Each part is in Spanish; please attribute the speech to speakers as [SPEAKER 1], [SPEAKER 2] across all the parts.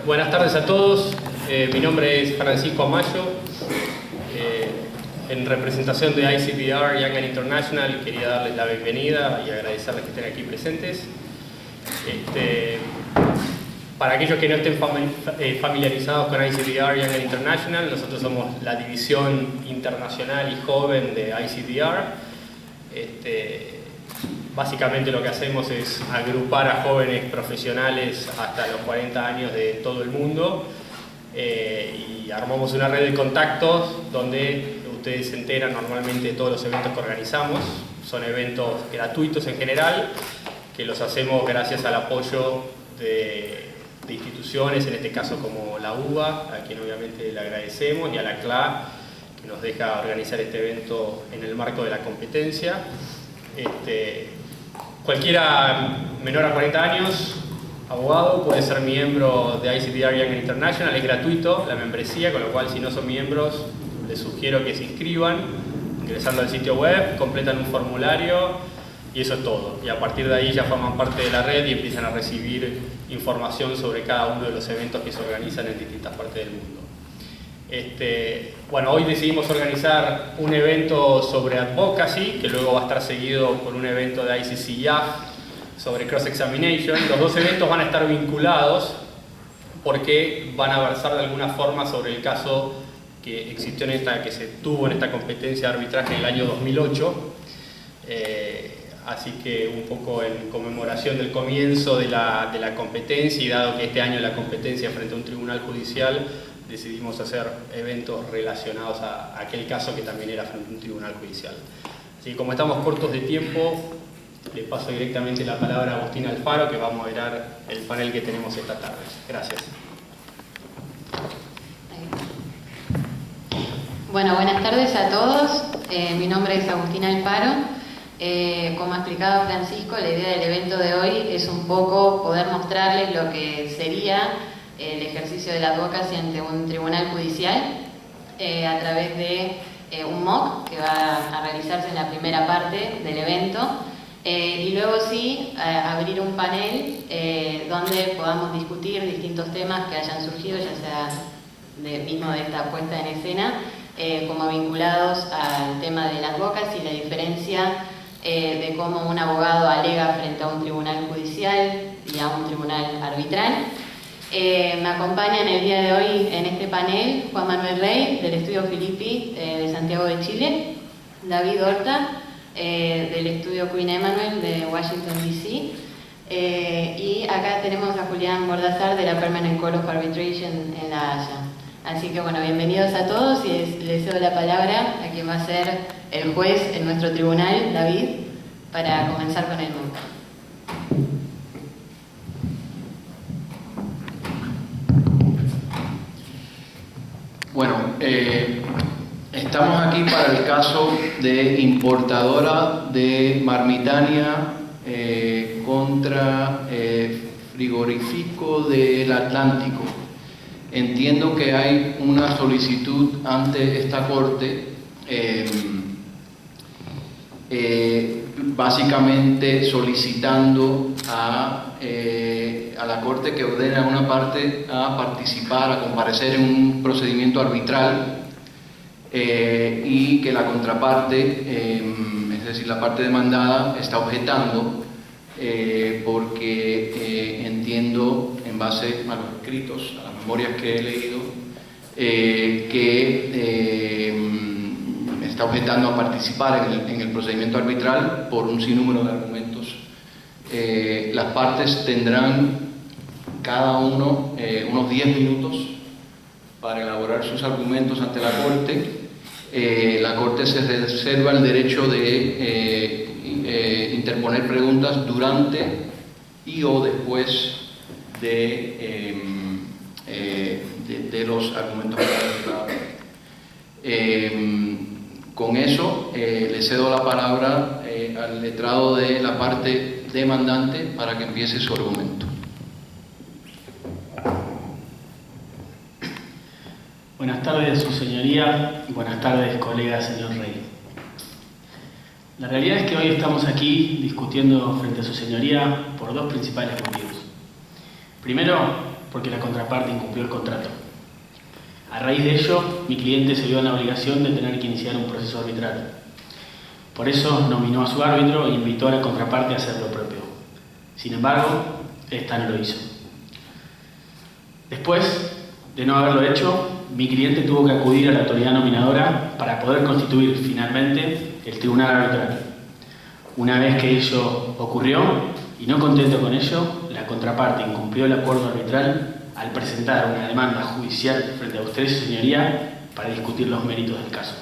[SPEAKER 1] Buenas tardes a todos. Mi nombre es Francisco Amayo. En representación de ICDR Young and International quería darles la bienvenida y agradecerles que estén aquí presentes. Para aquellos que no estén familiarizados con ICDR Young and International, nosotros somos la división internacional y joven de ICDR. Básicamente lo que hacemos es agrupar a jóvenes profesionales hasta los 40 años de todo el mundo y armamos una red de contactos donde ustedes se enteran normalmente de todos los eventos que organizamos. Son eventos gratuitos en general, que los hacemos gracias al apoyo de instituciones, en este caso como la UBA, a quien obviamente le agradecemos, y a la CLA, que nos deja organizar este evento en el marco de la competencia. Cualquiera menor a 40 años, abogado, puede ser miembro de ICDR Young and International. Es gratuito la membresía, con lo cual si no son miembros les sugiero que se inscriban ingresando al sitio web, completan un formulario y eso es todo. Y a partir de ahí ya forman parte de la red y empiezan a recibir información sobre cada uno de los eventos que se organizan en distintas partes del mundo. Bueno, hoy decidimos organizar un evento sobre advocacy, que luego va a estar seguido por un evento de ICC-IAF sobre cross-examination. Los dos eventos van a estar vinculados porque van a versar de alguna forma sobre el caso que existió que se tuvo en esta competencia de arbitraje en el año 2008. Así que un poco en conmemoración del comienzo de la competencia, y dado que este año la competencia frente a un tribunal judicial, decidimos hacer eventos relacionados a aquel caso que también era frente a un tribunal judicial. Así que como estamos cortos de tiempo, le paso directamente la palabra a Agustín Alfaro, que va a moderar el panel que tenemos esta tarde. Gracias.
[SPEAKER 2] Bueno, buenas tardes a todos. Mi nombre es Agustín Alfaro. Como ha explicado Francisco, la idea del evento de hoy es un poco poder mostrarles lo que sería el ejercicio de la advocacy ante un tribunal judicial a través de un mock que va a realizarse en la primera parte del evento y luego sí abrir un panel donde podamos discutir distintos temas que hayan surgido, ya sea mismo de esta puesta en escena, como vinculados al tema de las advocacy y la diferencia de cómo un abogado alega frente a un tribunal judicial y a un tribunal arbitral. Me acompaña en el día de hoy en este panel Juan Manuel Rey, del Estudio Filippi de Santiago de Chile, David Horta, del Estudio Queen Emanuel de Washington, D.C., y acá tenemos a Julián Bordazar de la Permanent Court of Arbitration en La Haya. Así que bueno, bienvenidos a todos y les cedo la palabra a quien va a ser el juez en nuestro tribunal, David, para comenzar con el montaje.
[SPEAKER 3] Bueno, estamos aquí para el caso de importadora de Marmitania contra Frigorífico del Atlántico. Entiendo que hay una solicitud ante esta corte, básicamente solicitando a la corte que ordene a una parte a participar, a comparecer en un procedimiento arbitral y que la contraparte, es decir, la parte demandada, está objetando porque entiendo, en base a los escritos, a las memorias que he leído, que está objetando a participar en el procedimiento arbitral por un sinnúmero de argumentos. Las partes tendrán cada uno unos 10 minutos para elaborar sus argumentos ante la Corte. La Corte se reserva el derecho de interponer preguntas durante y o después de los argumentos presentados. Con eso le cedo la palabra al letrado de la parte demandante para que empiece su argumento.
[SPEAKER 4] Buenas tardes, su señoría, y buenas tardes, colega señor Rey. La realidad es que hoy estamos aquí discutiendo frente a su señoría por dos principales motivos. Primero, porque la contraparte incumplió el contrato. A raíz de ello, mi cliente se vio en la obligación de tener que iniciar un proceso arbitral. Por eso nominó a su árbitro e invitó a la contraparte a hacer lo propio. Sin embargo, esta no lo hizo. Después de no haberlo hecho, mi cliente tuvo que acudir a la autoridad nominadora para poder constituir finalmente el tribunal arbitral. Una vez que ello ocurrió, y no contento con ello, la contraparte incumplió el acuerdo arbitral al presentar una demanda judicial frente a usted, señoría, para discutir los méritos del caso.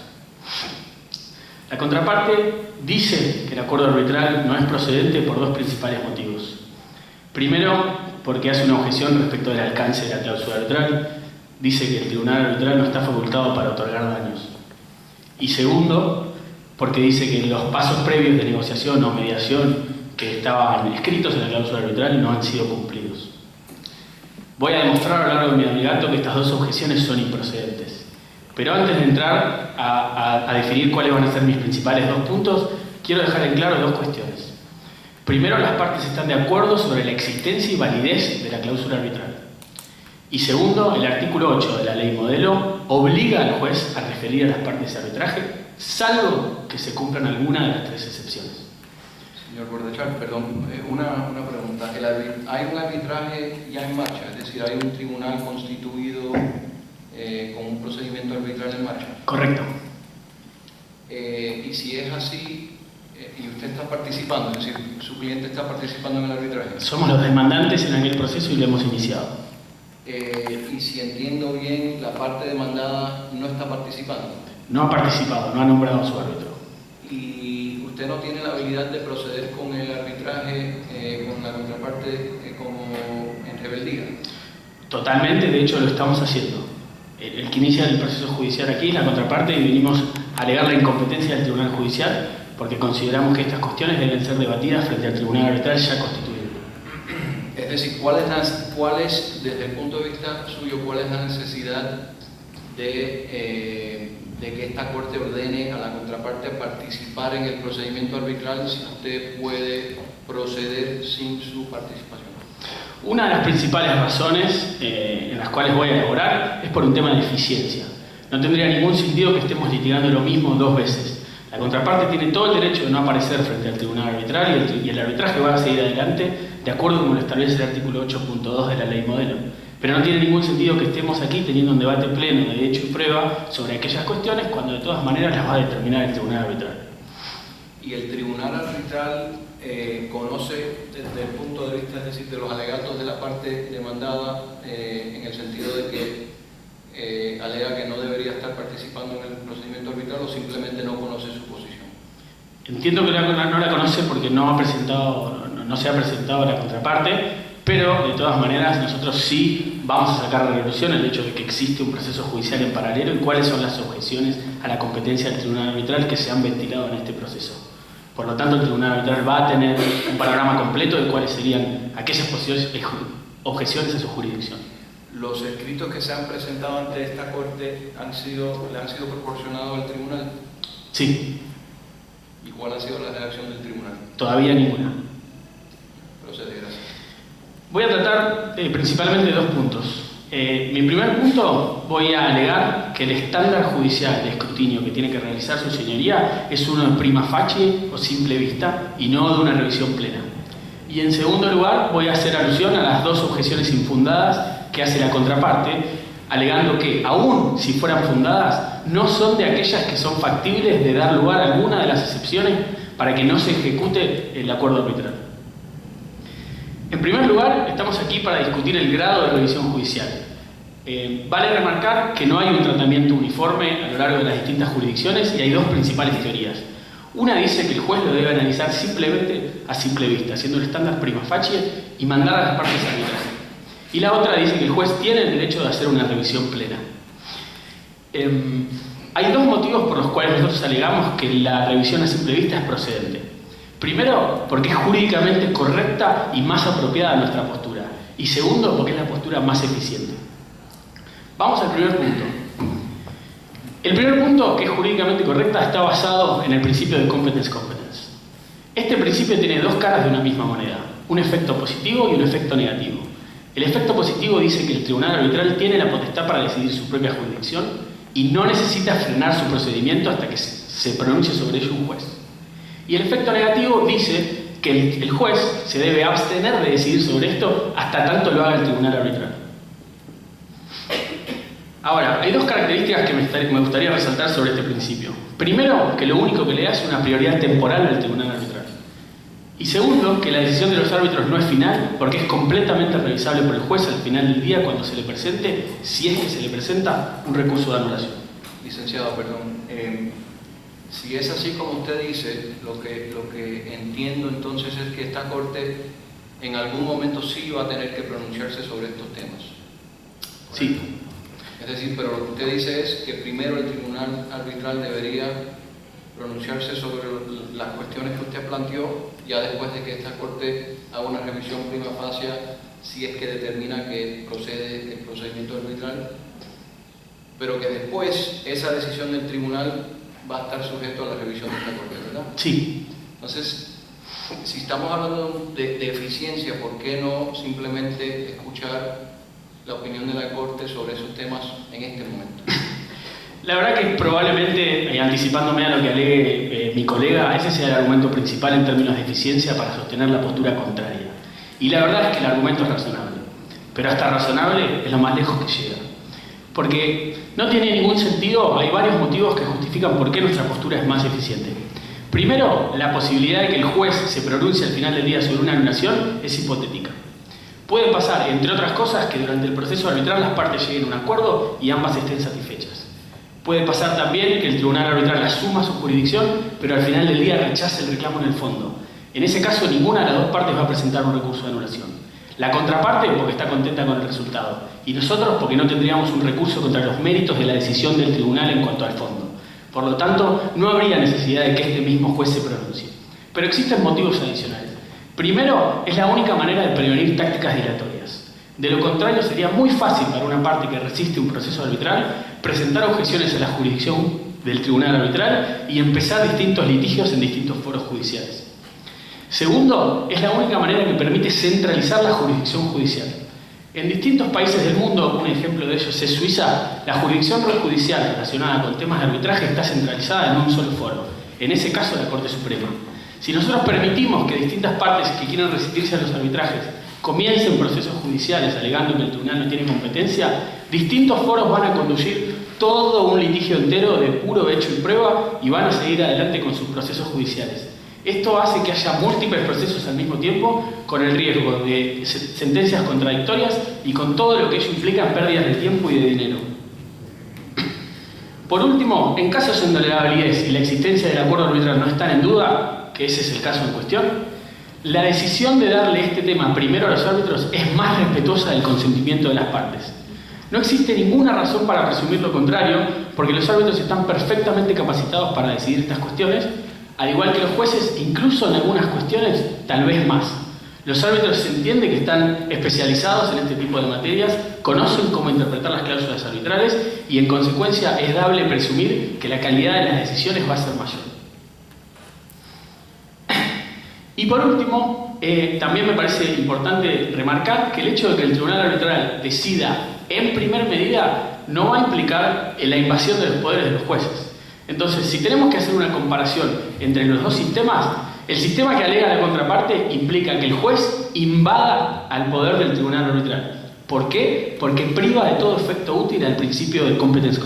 [SPEAKER 4] La contraparte dice que el acuerdo arbitral no es procedente por dos principales motivos. Primero, porque hace una objeción respecto del alcance de la cláusula arbitral. Dice que el tribunal arbitral no está facultado para otorgar daños. Y segundo, porque dice que los pasos previos de negociación o mediación que estaban escritos en la cláusula arbitral no han sido cumplidos. Voy a demostrar a lo largo de mi alegato que estas dos objeciones son improcedentes. Pero antes de entrar a definir cuáles van a ser mis principales dos puntos, quiero dejar en claro dos cuestiones. Primero, las partes están de acuerdo sobre la existencia y validez de la cláusula arbitral. Y segundo, el artículo 8 de la ley modelo obliga al juez a referir a las partes de arbitraje, salvo que se cumplan alguna de las tres excepciones.
[SPEAKER 3] Señor Bordechar, perdón, una pregunta. ¿Hay un arbitraje ya en marcha? Es decir, ¿hay un tribunal constituido con un procedimiento arbitral en marcha?
[SPEAKER 4] Correcto.
[SPEAKER 3] Y si es así, y usted está participando, es decir, su cliente está participando en el arbitraje.
[SPEAKER 4] Somos los demandantes en aquel proceso y lo hemos iniciado.
[SPEAKER 3] Y si entiendo bien, la parte demandada no está participando.
[SPEAKER 4] No ha participado, no ha nombrado a su árbitro.
[SPEAKER 3] Y usted no tiene la habilidad de proceder con el arbitraje, con la contraparte como en rebeldía.
[SPEAKER 4] Totalmente, de hecho lo estamos haciendo. El que inicia el proceso judicial aquí es la contraparte y venimos a alegar la incompetencia del tribunal judicial porque consideramos que estas cuestiones deben ser debatidas frente al tribunal arbitral ya constituido.
[SPEAKER 3] Es decir, desde el punto de vista suyo, cuál es la necesidad de que esta Corte ordene a la contraparte a participar en el procedimiento arbitral si usted puede proceder sin su participación?
[SPEAKER 4] Una de las principales razones en las cuales voy a elaborar es por un tema de eficiencia. No tendría ningún sentido que estemos litigando lo mismo dos veces. La contraparte tiene todo el derecho de no aparecer frente al tribunal arbitral y el arbitraje va a seguir adelante de acuerdo con lo establece el artículo 8.2 de la ley modelo. Pero no tiene ningún sentido que estemos aquí teniendo un debate pleno de hecho y prueba sobre aquellas cuestiones cuando de todas maneras las va a determinar el tribunal arbitral.
[SPEAKER 3] ¿Y el tribunal arbitral conoce desde el punto de vista, es decir, de los alegatos de la parte demandada en el sentido de que alega que no debería estar participando en el procedimiento arbitral o simplemente no conoce su posición?
[SPEAKER 4] Entiendo que no la conoce porque no se ha presentado la contraparte, pero de todas maneras nosotros sí vamos a sacar a relucir el hecho de que existe un proceso judicial en paralelo y cuáles son las objeciones a la competencia del tribunal arbitral que se han ventilado en este proceso. Por lo tanto, el tribunal arbitral va a tener un panorama completo de cuáles serían aquellas objeciones a su jurisdicción.
[SPEAKER 3] ¿Los escritos que se han presentado ante esta Corte le han sido proporcionados al tribunal?
[SPEAKER 4] Sí.
[SPEAKER 3] ¿Y cuál ha sido la reacción del tribunal?
[SPEAKER 4] Todavía ninguna.
[SPEAKER 3] Procede, gracias.
[SPEAKER 4] Voy a tratar principalmente de dos puntos. Mi primer punto, voy a alegar que el estándar judicial de escrutinio que tiene que realizar su señoría es uno de prima facie o simple vista y no de una revisión plena. Y en segundo lugar, voy a hacer alusión a las dos objeciones infundadas que hace la contraparte, alegando que, aun si fueran fundadas, no son de aquellas que son factibles de dar lugar a alguna de las excepciones para que no se ejecute el acuerdo arbitral. En primer lugar, estamos aquí para discutir el grado de revisión judicial. Vale remarcar que no hay un tratamiento uniforme a lo largo de las distintas jurisdicciones y hay dos principales teorías. Una dice que el juez lo debe analizar simplemente a simple vista, siendo el estándar prima facie y mandar a las partes a arbitraje. Y la otra dice que el juez tiene el derecho de hacer una revisión plena. Hay dos motivos por los cuales nosotros alegamos que la revisión a simple vista es procedente. Primero, porque es jurídicamente correcta y más apropiada a nuestra postura. Y segundo, porque es la postura más eficiente. Vamos al primer punto. El primer punto, que es jurídicamente correcta, está basado en el principio de competence. Este principio tiene dos caras de una misma moneda, un efecto positivo y un efecto negativo. El efecto positivo dice que el tribunal arbitral tiene la potestad para decidir su propia jurisdicción y no necesita frenar su procedimiento hasta que se pronuncie sobre ello un juez. Y el efecto negativo dice que el juez se debe abstener de decidir sobre esto hasta tanto lo haga el tribunal arbitral. Ahora, hay dos características que me gustaría resaltar sobre este principio. Primero, que lo único que le da es una prioridad temporal al tribunal arbitral. Y segundo, que la decisión de los árbitros no es final, porque es completamente revisable por el juez al final del día cuando se le presente, si es que se le presenta, un recurso de anulación.
[SPEAKER 3] Licenciado, perdón. Si es así como usted dice, lo que entiendo entonces es que esta Corte en algún momento sí va a tener que pronunciarse sobre estos temas.
[SPEAKER 4] Sí.
[SPEAKER 3] Es decir, pero lo que usted dice es que primero el tribunal arbitral debería pronunciarse sobre las cuestiones que usted planteó, ya después de que esta Corte haga una revisión prima facie, si es que determina que procede el procedimiento arbitral, pero que después esa decisión del tribunal va a estar sujeto a la revisión de esta Corte, ¿verdad?
[SPEAKER 4] Sí.
[SPEAKER 3] Entonces, si estamos hablando de eficiencia, ¿por qué no simplemente escuchar la opinión de la Corte sobre esos temas en este momento?
[SPEAKER 4] La verdad que probablemente, anticipándome a lo que alegue mi colega, ese sea el argumento principal en términos de eficiencia para sostener la postura contraria. Y la verdad es que el argumento es razonable, pero hasta razonable es lo más lejos que llega. Porque no tiene ningún sentido, hay varios motivos que justifican por qué nuestra postura es más eficiente. Primero, la posibilidad de que el juez se pronuncie al final del día sobre una anulación es hipotética. Puede pasar, entre otras cosas, que durante el proceso arbitral las partes lleguen a un acuerdo y ambas estén satisfechas. Puede pasar también que el tribunal arbitral asuma su jurisdicción, pero al final del día rechace el reclamo en el fondo. En ese caso, ninguna de las dos partes va a presentar un recurso de anulación. La contraparte porque está contenta con el resultado, y nosotros porque no tendríamos un recurso contra los méritos de la decisión del tribunal en cuanto al fondo. Por lo tanto, no habría necesidad de que este mismo juez se pronuncie. Pero existen motivos adicionales. Primero, es la única manera de prevenir tácticas dilatorias. De lo contrario, sería muy fácil para una parte que resiste un proceso arbitral presentar objeciones a la jurisdicción del tribunal arbitral y empezar distintos litigios en distintos foros judiciales. Segundo, es la única manera que permite centralizar la jurisdicción judicial. En distintos países del mundo, un ejemplo de ello es Suiza, la jurisdicción judicial relacionada con temas de arbitraje está centralizada en un solo foro, en ese caso la Corte Suprema. Si nosotros permitimos que distintas partes que quieran resistirse a los arbitrajes comiencen procesos judiciales alegando que el tribunal no tiene competencia, distintos foros van a conducir todo un litigio entero de puro hecho y prueba y van a seguir adelante con sus procesos judiciales. Esto hace que haya múltiples procesos al mismo tiempo, con el riesgo de sentencias contradictorias y con todo lo que ello implica en pérdidas de tiempo y de dinero. Por último, en casos en donde la validez y la existencia del acuerdo arbitral no están en duda, que ese es el caso en cuestión, la decisión de darle este tema primero a los árbitros es más respetuosa del consentimiento de las partes. No existe ninguna razón para presumir lo contrario, porque los árbitros están perfectamente capacitados para decidir estas cuestiones, al igual que los jueces, incluso en algunas cuestiones, tal vez más. Los árbitros se entiende que están especializados en este tipo de materias, conocen cómo interpretar las cláusulas arbitrales y en consecuencia es dable presumir que la calidad de las decisiones va a ser mayor. Y por último, también me parece importante remarcar que el hecho de que el tribunal arbitral decida en primer medida no va a implicar la invasión de los poderes de los jueces. Entonces, si tenemos que hacer una comparación entre los dos sistemas, el sistema que alega la contraparte implica que el juez invada al poder del tribunal arbitral. ¿Por qué? Porque priva de todo efecto útil al principio de competence.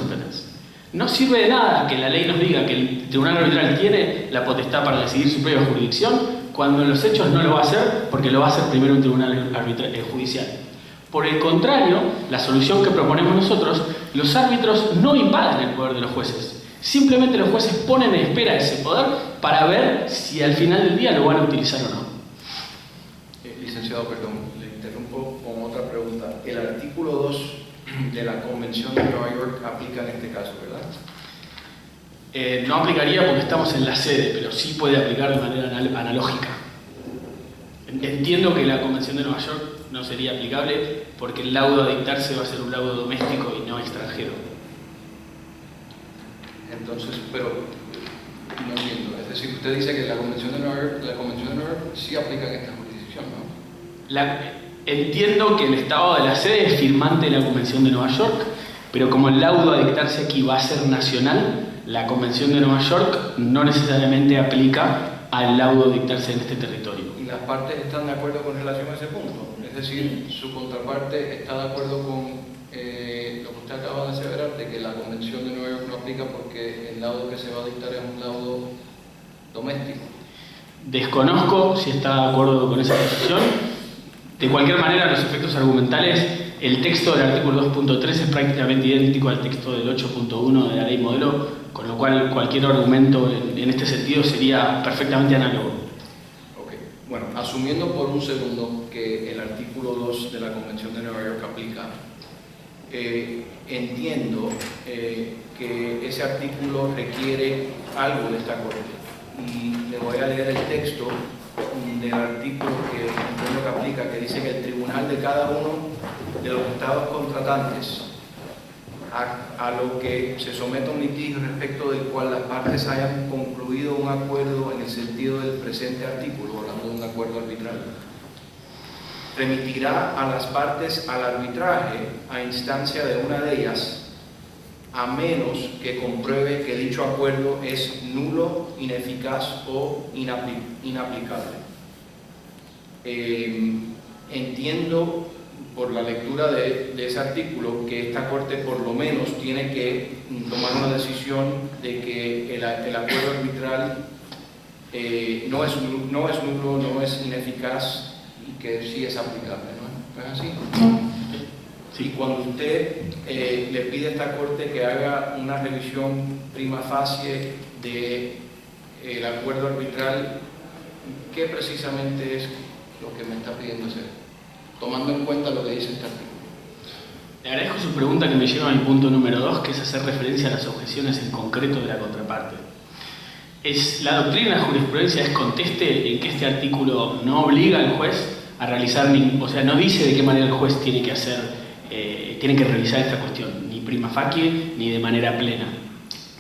[SPEAKER 4] No sirve de nada que la ley nos diga que el tribunal arbitral tiene la potestad para decidir su propia jurisdicción, cuando en los hechos no lo va a hacer, porque lo va a hacer primero un tribunal judicial. Por el contrario, la solución que proponemos nosotros, los árbitros no invaden el poder de los jueces. Simplemente los jueces ponen en espera ese poder para ver si al final del día lo van a utilizar o no.
[SPEAKER 3] Licenciado, perdón, le interrumpo con otra pregunta. El artículo 2 de la Convención de Nueva York aplica en este caso, ¿verdad?
[SPEAKER 4] No aplicaría porque estamos en la sede, pero sí puede aplicar de manera analógica. Entiendo que la Convención de Nueva York no sería aplicable porque el laudo a dictarse va a ser un laudo doméstico y no extranjero.
[SPEAKER 3] Entonces, pero no entiendo. Es decir, usted dice que la Convención de Nueva York sí aplica en esta jurisdicción, ¿no?
[SPEAKER 4] entiendo que el Estado de la sede es firmante de la Convención de Nueva York, pero como el laudo a dictarse aquí va a ser nacional, la Convención de Nueva York no necesariamente aplica al laudo a dictarse en este territorio.
[SPEAKER 3] ¿Y las partes están de acuerdo con relación a ese punto? Es decir, su contraparte está de acuerdo con lo que usted acaba de aseverar, de que la Convención de Nueva York no aplica porque el laudo que se va a dictar es un laudo doméstico.
[SPEAKER 4] Desconozco si está de acuerdo con esa posición. De cualquier manera, los efectos argumentales, el texto del artículo 2.3 es prácticamente idéntico al texto del 8.1 de la ley modelo, con lo cual cualquier argumento en este sentido sería perfectamente análogo.
[SPEAKER 3] Okay. Bueno, asumiendo por un segundo que el artículo 2 de la Convención de Nueva York aplica, entiendo que ese artículo requiere algo de esta Corte. Y le voy a leer el texto del artículo que entiendo que aplica, que dice que el tribunal de cada uno de los estados contratantes a lo que se somete a un litigio respecto del cual las partes hayan concluido un acuerdo en el sentido del presente artículo, hablando de un acuerdo arbitral, remitirá a las partes al arbitraje a instancia de una de ellas, a menos que compruebe que dicho acuerdo es nulo, ineficaz o inaplicable. Entiendo por la lectura de ese artículo que esta Corte por lo menos tiene que tomar una decisión de que el acuerdo arbitral no es nulo, no es ineficaz y que sí es aplicable, ¿no? ¿No es así? Y cuando usted le pide a esta Corte que haga una revisión prima facie del acuerdo arbitral, ¿qué precisamente es lo que me está pidiendo hacer? Tomando en cuenta lo que dice este artículo.
[SPEAKER 4] Le agradezco su pregunta, que me lleva al punto número 2, que es hacer referencia a las objeciones en concreto de la contraparte. La doctrina de la jurisprudencia es conteste en que este artículo no obliga al juez a realizar, o sea, no dice de qué manera el juez tiene que hacer, tiene que revisar esta cuestión, ni prima facie ni de manera plena.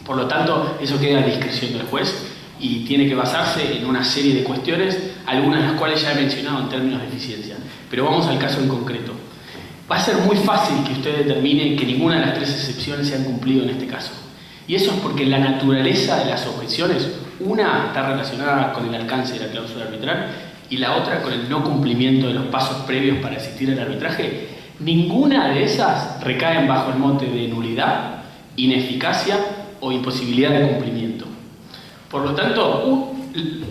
[SPEAKER 4] Por lo tanto, eso queda a discreción del juez y tiene que basarse en una serie de cuestiones, algunas de las cuales ya he mencionado en términos de eficiencia. Pero vamos al caso en concreto. Va a ser muy fácil que usted determine que ninguna de las tres excepciones se han cumplido en este caso. Y eso es porque la naturaleza de las objeciones, una está relacionada con el alcance de la cláusula arbitral y la otra con el no cumplimiento de los pasos previos para asistir al arbitraje. Ninguna de esas recaen bajo el mote de nulidad, ineficacia o imposibilidad de cumplimiento. Por lo tanto,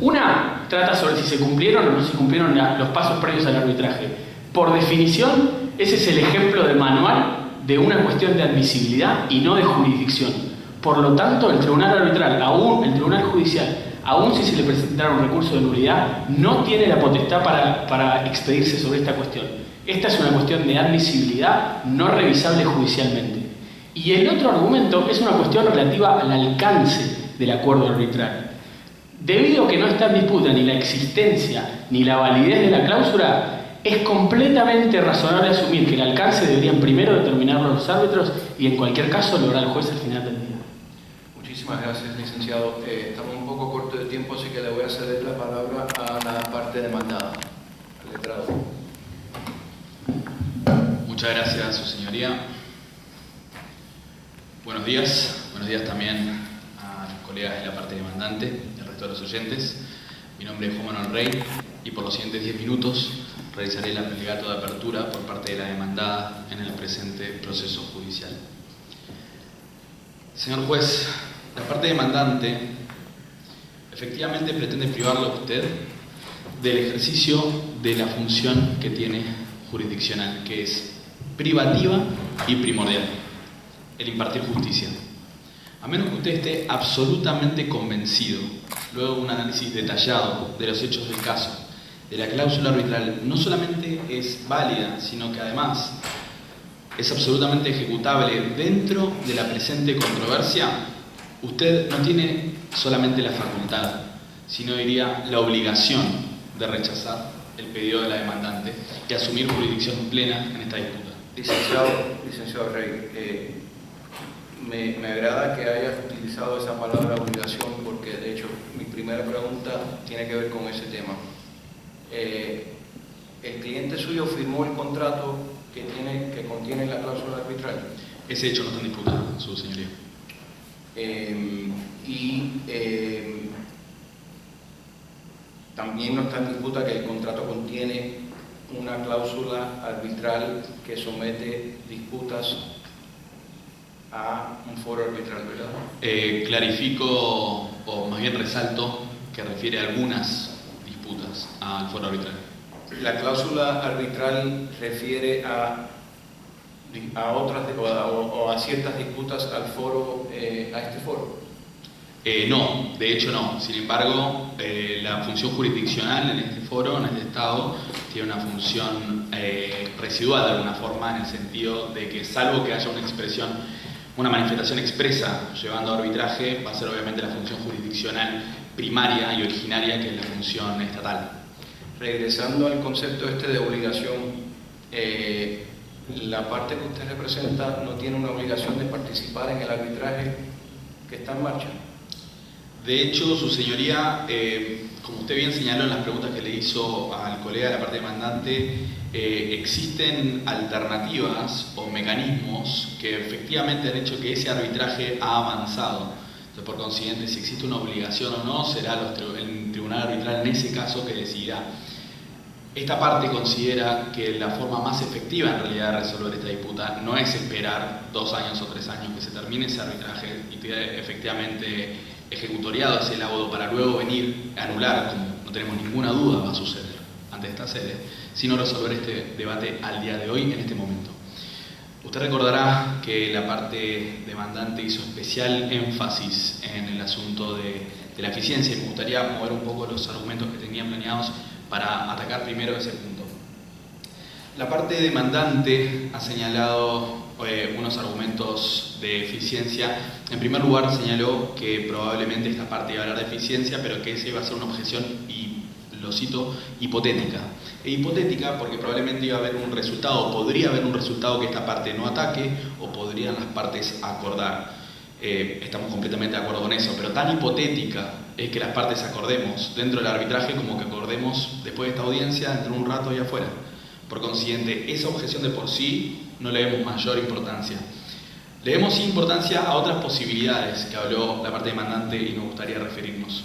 [SPEAKER 4] una trata sobre si se cumplieron o no se cumplieron los pasos previos al arbitraje. Por definición, ese es el ejemplo de manual de una cuestión de admisibilidad y no de jurisdicción. Por lo tanto, el tribunal arbitral, el tribunal judicial, aun si se le presentara un recurso de nulidad, no tiene la potestad para expedirse sobre esta cuestión. Esta es una cuestión de admisibilidad no revisable judicialmente. Y el otro argumento es una cuestión relativa al alcance del acuerdo arbitral. Debido a que no está en disputa ni la existencia ni la validez de la cláusula, es completamente razonable asumir que el alcance deberían primero determinarlo los árbitros y en cualquier caso lo hará el juez al final del día.
[SPEAKER 3] Muchísimas gracias, licenciado. Estamos un poco cortos de tiempo, así que le voy a ceder la palabra a la parte demandada, al letrado.
[SPEAKER 5] Muchas gracias, su señoría. Buenos días también a los colegas de la parte demandante y al resto de los oyentes. Mi nombre es Juan Manuel Rey y por los siguientes 10 minutos realizaré el alegato de apertura por parte de la demandada en el presente proceso judicial. Señor juez, la parte demandante efectivamente pretende privarlo a usted del ejercicio de la función que tiene jurisdiccional, que es privativa y primordial, el impartir justicia. A menos que usted esté absolutamente convencido, luego de un análisis detallado de los hechos del caso, de la cláusula arbitral no solamente es válida, sino que además es absolutamente ejecutable dentro de la presente controversia, usted no tiene solamente la facultad, sino diría la obligación de rechazar el pedido de la demandante y asumir jurisdicción plena en esta disputa.
[SPEAKER 3] Licenciado Rey, me agrada que hayas utilizado esa palabra obligación porque de hecho mi primera pregunta tiene que ver con ese tema. El cliente cliente suyo firmó el contrato que contiene la cláusula arbitral.
[SPEAKER 5] Ese hecho no está en disputa, su señoría.
[SPEAKER 3] También no está en disputa que el contrato contiene una cláusula arbitral que somete disputas a un foro arbitral, ¿verdad?
[SPEAKER 5] Clarifico, o más bien resalto, que refiere a algunas disputas al foro arbitral.
[SPEAKER 3] La cláusula arbitral refiere a otras o a ciertas disputas al foro, a este foro.
[SPEAKER 5] No, de hecho no. Sin embargo, la función jurisdiccional en este foro, en este estado, tiene una función residual de alguna forma, en el sentido de que salvo que haya una expresión, una manifestación expresa llevando a arbitraje, va a ser obviamente la función jurisdiccional primaria y originaria, que es la función estatal.
[SPEAKER 3] Regresando al concepto de obligación, la parte que usted representa no tiene una obligación de participar en el arbitraje que está en marcha.
[SPEAKER 5] De hecho, su señoría, como usted bien señaló en las preguntas que le hizo al colega de la parte demandante, existen alternativas o mecanismos que efectivamente han hecho que ese arbitraje ha avanzado. Entonces, por consiguiente, si existe una obligación o no, será el tribunal arbitral en ese caso que decidirá. Esta parte considera que la forma más efectiva en realidad de resolver esta disputa no es esperar 2 años o 3 años que se termine ese arbitraje y quede efectivamente ejecutoriado ese laudo para luego venir a anular, como no tenemos ninguna duda va a suceder ante esta sede, sino resolver este debate al día de hoy, en este momento. Usted recordará que la parte demandante hizo especial énfasis en el asunto de la eficiencia, y me gustaría mover un poco los argumentos que tenían planeados para atacar primero ese punto. La parte demandante ha señalado unos argumentos de eficiencia. En primer lugar, señaló que probablemente esta parte iba a hablar de eficiencia, pero que esa iba a ser una objeción, y lo cito, hipotética. E hipotética porque probablemente iba a haber un resultado, podría haber un resultado que esta parte no ataque, o podrían las partes acordar. Estamos completamente de acuerdo con eso, pero tan hipotética es que las partes acordemos dentro del arbitraje como que acordemos después de esta audiencia, dentro de un rato y afuera. Por consiguiente, esa objeción de por sí no le vemos mayor importancia. Le demos importancia a otras posibilidades que habló la parte demandante y nos gustaría referirnos.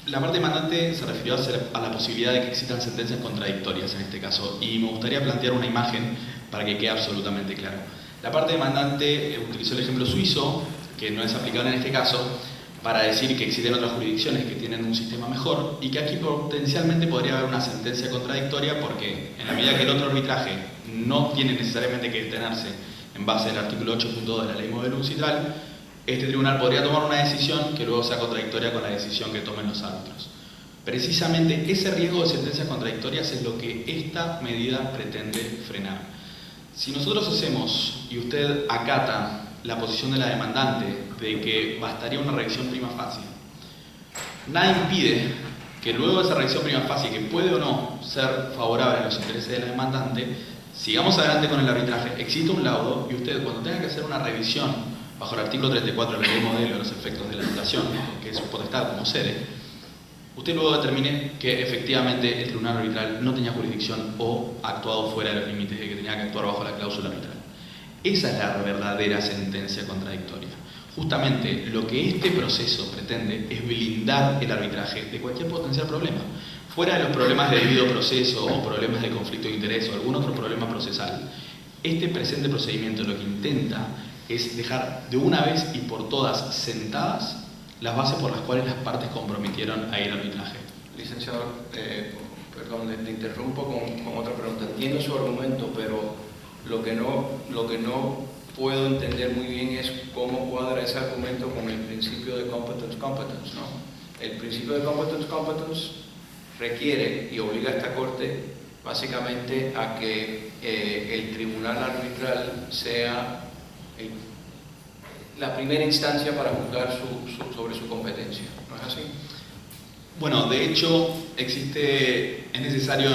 [SPEAKER 5] La parte demandante se refirió a la posibilidad de que existan sentencias contradictorias en este caso, y me gustaría plantear una imagen para que quede absolutamente claro. La parte demandante utilizó el ejemplo suizo, que no es aplicable en este caso, para decir que existen otras jurisdicciones que tienen un sistema mejor y que aquí potencialmente podría haber una sentencia contradictoria, porque en la medida que el otro arbitraje no tiene necesariamente que detenerse en base al artículo 8.2 de la ley Modelo Uncitral, este tribunal podría tomar una decisión que luego sea contradictoria con la decisión que tomen los árbitros. Precisamente ese riesgo de sentencias contradictorias es lo que esta medida pretende frenar. Si nosotros hacemos, y usted acata la posición de la demandante de que bastaría una revisión prima facie, nada impide que luego de esa revisión prima facie, que puede o no ser favorable a los intereses de la demandante, sigamos adelante con el arbitraje, existe un laudo, y usted, cuando tenga que hacer una revisión bajo el artículo 34 de la ley Modelo de los efectos de la anulación, que es su potestad como sede, usted luego determine que efectivamente el tribunal arbitral no tenía jurisdicción o ha actuado fuera de los límites de que tenía que actuar bajo la cláusula arbitral. Esa es la verdadera sentencia contradictoria. Justamente lo que este proceso pretende es blindar el arbitraje de cualquier potencial problema. Fuera de los problemas de debido proceso o problemas de conflicto de interés o algún otro problema procesal, este presente procedimiento lo que intenta es dejar de una vez y por todas sentadas las bases por las cuales las partes comprometieron a ir al arbitraje.
[SPEAKER 3] Licenciado, perdón, le interrumpo con otra pregunta. Entiendo su argumento, pero lo que no puedo entender muy bien es cómo cuadra ese argumento con el principio de competence, ¿no? El principio de competence requiere y obliga a esta Corte básicamente a que el tribunal arbitral sea la primera instancia para juzgar sobre su competencia, ¿no es así?
[SPEAKER 5] Bueno, de hecho, es necesario,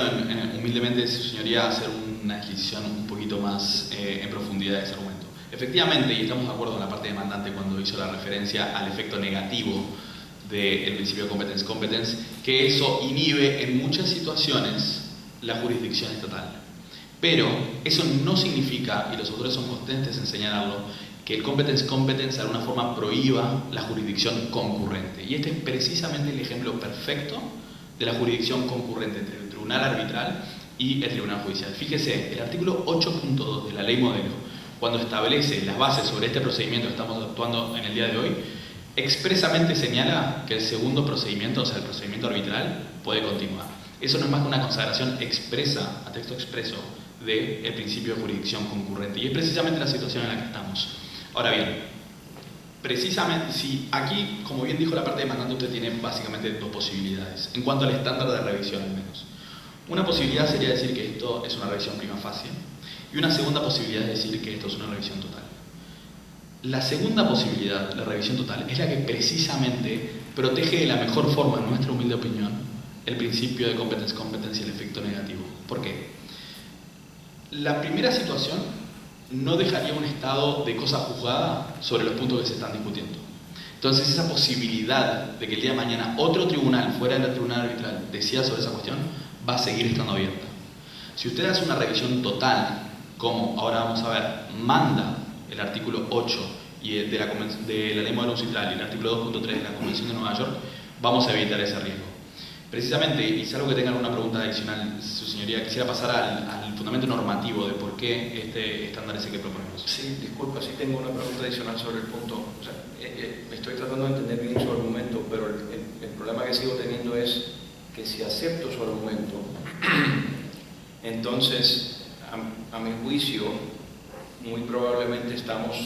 [SPEAKER 5] humildemente, su señoría, hacer una adquisición un poquito más en profundidad de ese argumento. Efectivamente, y estamos de acuerdo con la parte demandante cuando hizo la referencia al efecto negativo del principio de competence, que eso inhibe en muchas situaciones la jurisdicción estatal. Pero eso no significa, y los autores son constantes en señalarlo, que el competence de alguna forma prohíba la jurisdicción concurrente. Y este es precisamente el ejemplo perfecto de la jurisdicción concurrente entre el tribunal arbitral y el tribunal judicial. Fíjese, el artículo 8.2 de la ley modelo, cuando establece las bases sobre este procedimiento que estamos actuando en el día de hoy, expresamente señala que el segundo procedimiento, o sea, el procedimiento arbitral, puede continuar. Eso no es más que una consagración expresa, a texto expreso, del principio de jurisdicción concurrente. Y es precisamente la situación en la que estamos. Ahora bien, precisamente, si aquí, como bien dijo la parte demandante, usted tiene básicamente dos posibilidades, en cuanto al estándar de revisión al menos. Una posibilidad sería decir que esto es una revisión prima facie, y una segunda posibilidad es decir que esto es una revisión total. La segunda posibilidad, la revisión total, es la que precisamente protege de la mejor forma, en nuestra humilde opinión, el principio de competence y el efecto negativo. ¿Por qué? La primera situación no dejaría un estado de cosa juzgada sobre los puntos que se están discutiendo. Entonces, esa posibilidad de que el día de mañana otro tribunal, fuera del tribunal arbitral, decida sobre esa cuestión, va a seguir estando abierta. Si usted hace una revisión total, como ahora vamos a ver, manda el artículo 8 de la ley modelo UCITRAL y el artículo 2.3 de la Convención de Nueva York, vamos a evitar ese riesgo. Precisamente, y salvo que tenga alguna pregunta adicional, su señoría, quisiera pasar al fundamento normativo de por qué este estándar es el que proponemos.
[SPEAKER 3] Sí, disculpa, sí tengo una pregunta adicional sobre el punto. O sea, estoy tratando de entender bien su argumento, pero el problema que sigo teniendo es que si acepto su argumento, entonces, a mi juicio, muy probablemente estamos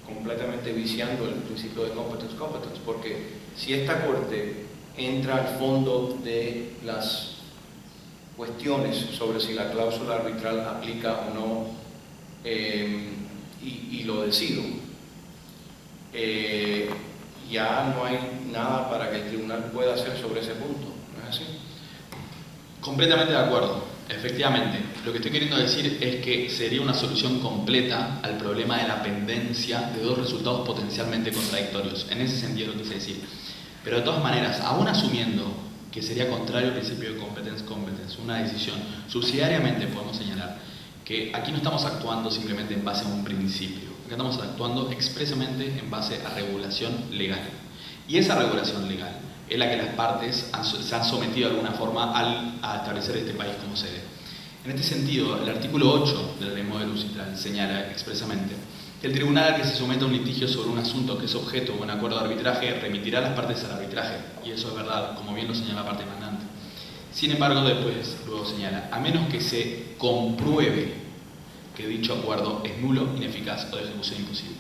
[SPEAKER 3] completamente viciando el principio de competence, porque si esta Corte entra al fondo de las cuestiones sobre si la cláusula arbitral aplica o no y lo decido, ya no hay nada para que el tribunal pueda hacer sobre ese punto, ¿no es así?
[SPEAKER 5] Completamente de acuerdo, efectivamente. Lo que estoy queriendo decir es que sería una solución completa al problema de la pendencia de dos resultados potencialmente contradictorios. En ese sentido lo quise decir. Pero de todas maneras, aún asumiendo que sería contrario al principio de competence, una decisión, subsidiariamente podemos señalar que aquí no estamos actuando simplemente en base a un principio, aquí estamos actuando expresamente en base a regulación legal. Y esa regulación legal es la que las partes se han sometido de alguna forma a establecer este país como sede. En este sentido, el artículo 8 de la ley modelo UCITRAL señala expresamente que el tribunal al que se someta a un litigio sobre un asunto que es objeto de un acuerdo de arbitraje remitirá a las partes al arbitraje, y eso es verdad, como bien lo señala la parte demandante. Sin embargo, luego señala, a menos que se compruebe que dicho acuerdo es nulo, ineficaz o de ejecución imposible.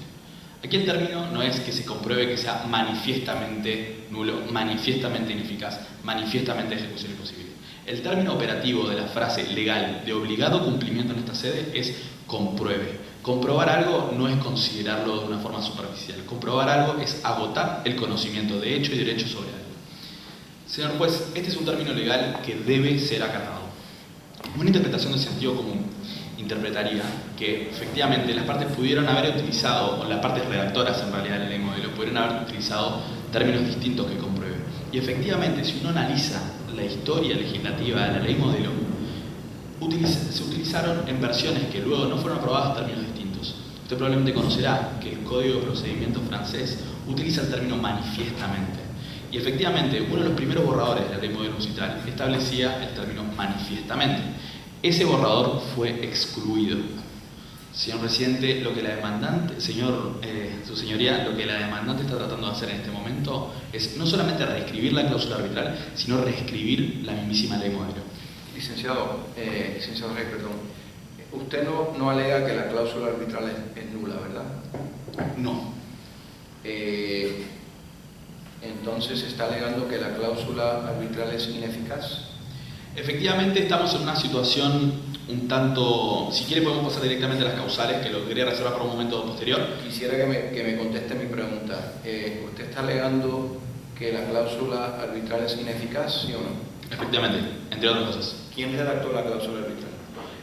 [SPEAKER 5] Aquí el término no es que se compruebe que sea manifiestamente nulo, manifiestamente ineficaz, manifiestamente de ejecución imposible. El término operativo de la frase legal de obligado cumplimiento en esta sede es compruebe. Comprobar algo no es considerarlo de una forma superficial. Comprobar algo es agotar el conocimiento de hecho y derecho sobre algo. Señor juez, este es un término legal que debe ser acatado. Una interpretación de sentido común interpretaría que efectivamente las partes pudieron haber utilizado, o las partes redactoras en realidad de la ley modelo, pudieron haber utilizado términos distintos que compruebe. Y efectivamente, si uno analiza la historia legislativa de la ley modelo, se utilizaron en versiones que luego no fueron aprobadas términos distintos. Usted probablemente conocerá que el Código de Procedimiento francés utiliza el término manifiestamente. Y efectivamente, uno de los primeros borradores de la ley modelo UCITRAL establecía el término manifiestamente. Ese borrador fue excluido. Señor presidente, lo que la demandante, su señoría, lo que la demandante está tratando de hacer en este momento es no solamente reescribir la cláusula arbitral, sino reescribir la mismísima ley modelo.
[SPEAKER 3] Licenciado Rey, perdón. Usted no alega que la cláusula arbitral es nula, ¿verdad?
[SPEAKER 5] No.
[SPEAKER 3] Entonces, ¿está alegando que la cláusula arbitral es ineficaz?
[SPEAKER 5] Efectivamente, estamos en una situación un tanto... Si quiere podemos pasar directamente a las causales, que lo quería reservar para un momento posterior.
[SPEAKER 3] Quisiera que me conteste mi pregunta. ¿Usted está alegando que la cláusula arbitral es ineficaz, sí o no?
[SPEAKER 5] Efectivamente, entre otras cosas.
[SPEAKER 3] ¿Quién redactó la cláusula arbitral?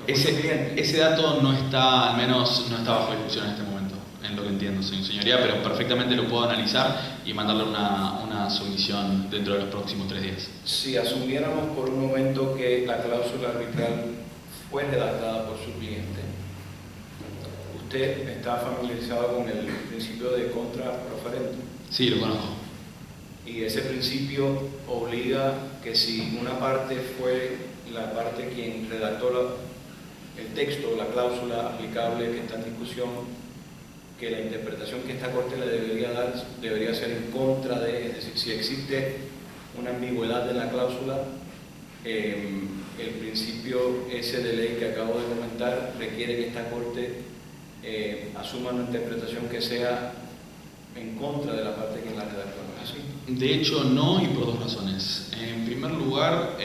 [SPEAKER 5] Ese dato no está, al menos no está bajo discusión en este momento, en lo lo que entiendo, señoría, pero perfectamente lo puedo analizar y mandarle una sumisión dentro de los próximos 3 días.
[SPEAKER 3] Si asumiéramos por un momento que la cláusula arbitral fue redactada por su cliente, ¿usted está familiarizado con el principio de contra proferendum?
[SPEAKER 5] Sí, lo conozco.
[SPEAKER 3] Y ese principio obliga que si una parte fue la parte quien redactó el texto, la cláusula aplicable que está en discusión, que la interpretación que esta Corte le debería dar debería ser en contra de, es decir, si existe una ambigüedad en la cláusula, el principio ese de ley que acabo de comentar requiere que esta Corte asuma una interpretación que sea en contra de la parte que la redactó, ¿no es así?
[SPEAKER 5] De hecho, no, y por 2 razones. En primer lugar,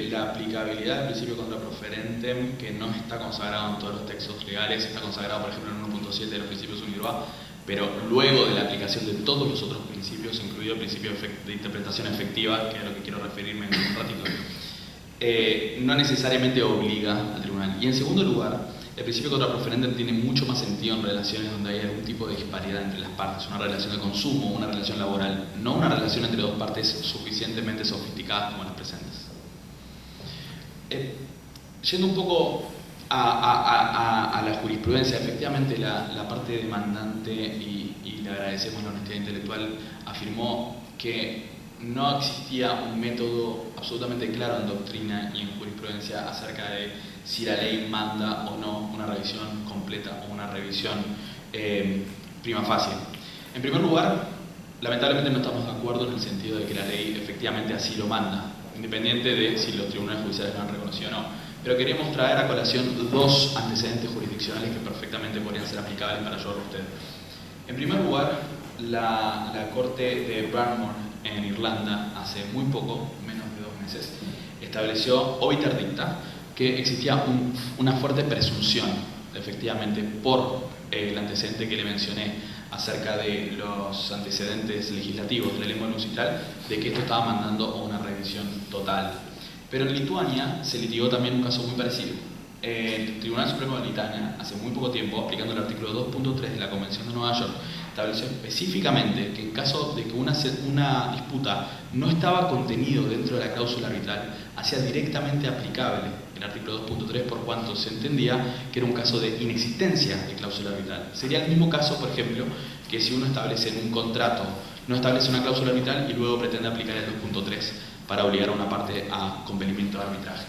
[SPEAKER 5] la aplicabilidad del principio contra proferentem, que no está consagrado en todos los textos legales, está consagrado, por ejemplo, en 1.7 de los principios UNIRVA, pero luego de la aplicación de todos los otros principios, incluido el principio de interpretación efectiva, que es a lo que quiero referirme en un ratito, no necesariamente obliga al tribunal. Y en segundo lugar, el principio contra proferendum tiene mucho más sentido en relaciones donde hay algún tipo de disparidad entre las partes, una relación de consumo, una relación laboral, no una relación entre 2 partes suficientemente sofisticadas como las presentes. Yendo un poco a la jurisprudencia, efectivamente la parte demandante, y le agradecemos la honestidad intelectual, afirmó que no existía un método absolutamente claro en doctrina y en jurisprudencia acerca de si la ley manda o no una revisión completa o una revisión prima facie. En primer lugar, lamentablemente no estamos de acuerdo en el sentido de que la ley efectivamente así lo manda, independiente de si los tribunales judiciales lo han reconocido o no. Pero queríamos traer a colación 2 antecedentes jurisdiccionales que perfectamente podrían ser aplicables para ayudar a usted. En primer lugar, la Corte de Burnmore en Irlanda, hace muy poco, menos de 2 meses, estableció obiter dicta que existía una fuerte presunción, efectivamente, por el antecedente que le mencioné acerca de los antecedentes legislativos de lengua musical, de que esto estaba mandando a una revisión total. Pero en Lituania se litigó también un caso muy parecido. El Tribunal Supremo de Lituania, hace muy poco tiempo, aplicando el artículo 2.3 de la Convención de Nueva York, estableció específicamente que en caso de que una disputa no estaba contenido dentro de la cláusula arbitral, hacía directamente aplicable el artículo 2.3 por cuanto se entendía que era un caso de inexistencia de cláusula arbitral. Sería el mismo caso, por ejemplo, que si uno establece en un contrato, no establece una cláusula arbitral y luego pretende aplicar el 2.3 para obligar a una parte a compelimiento de arbitraje.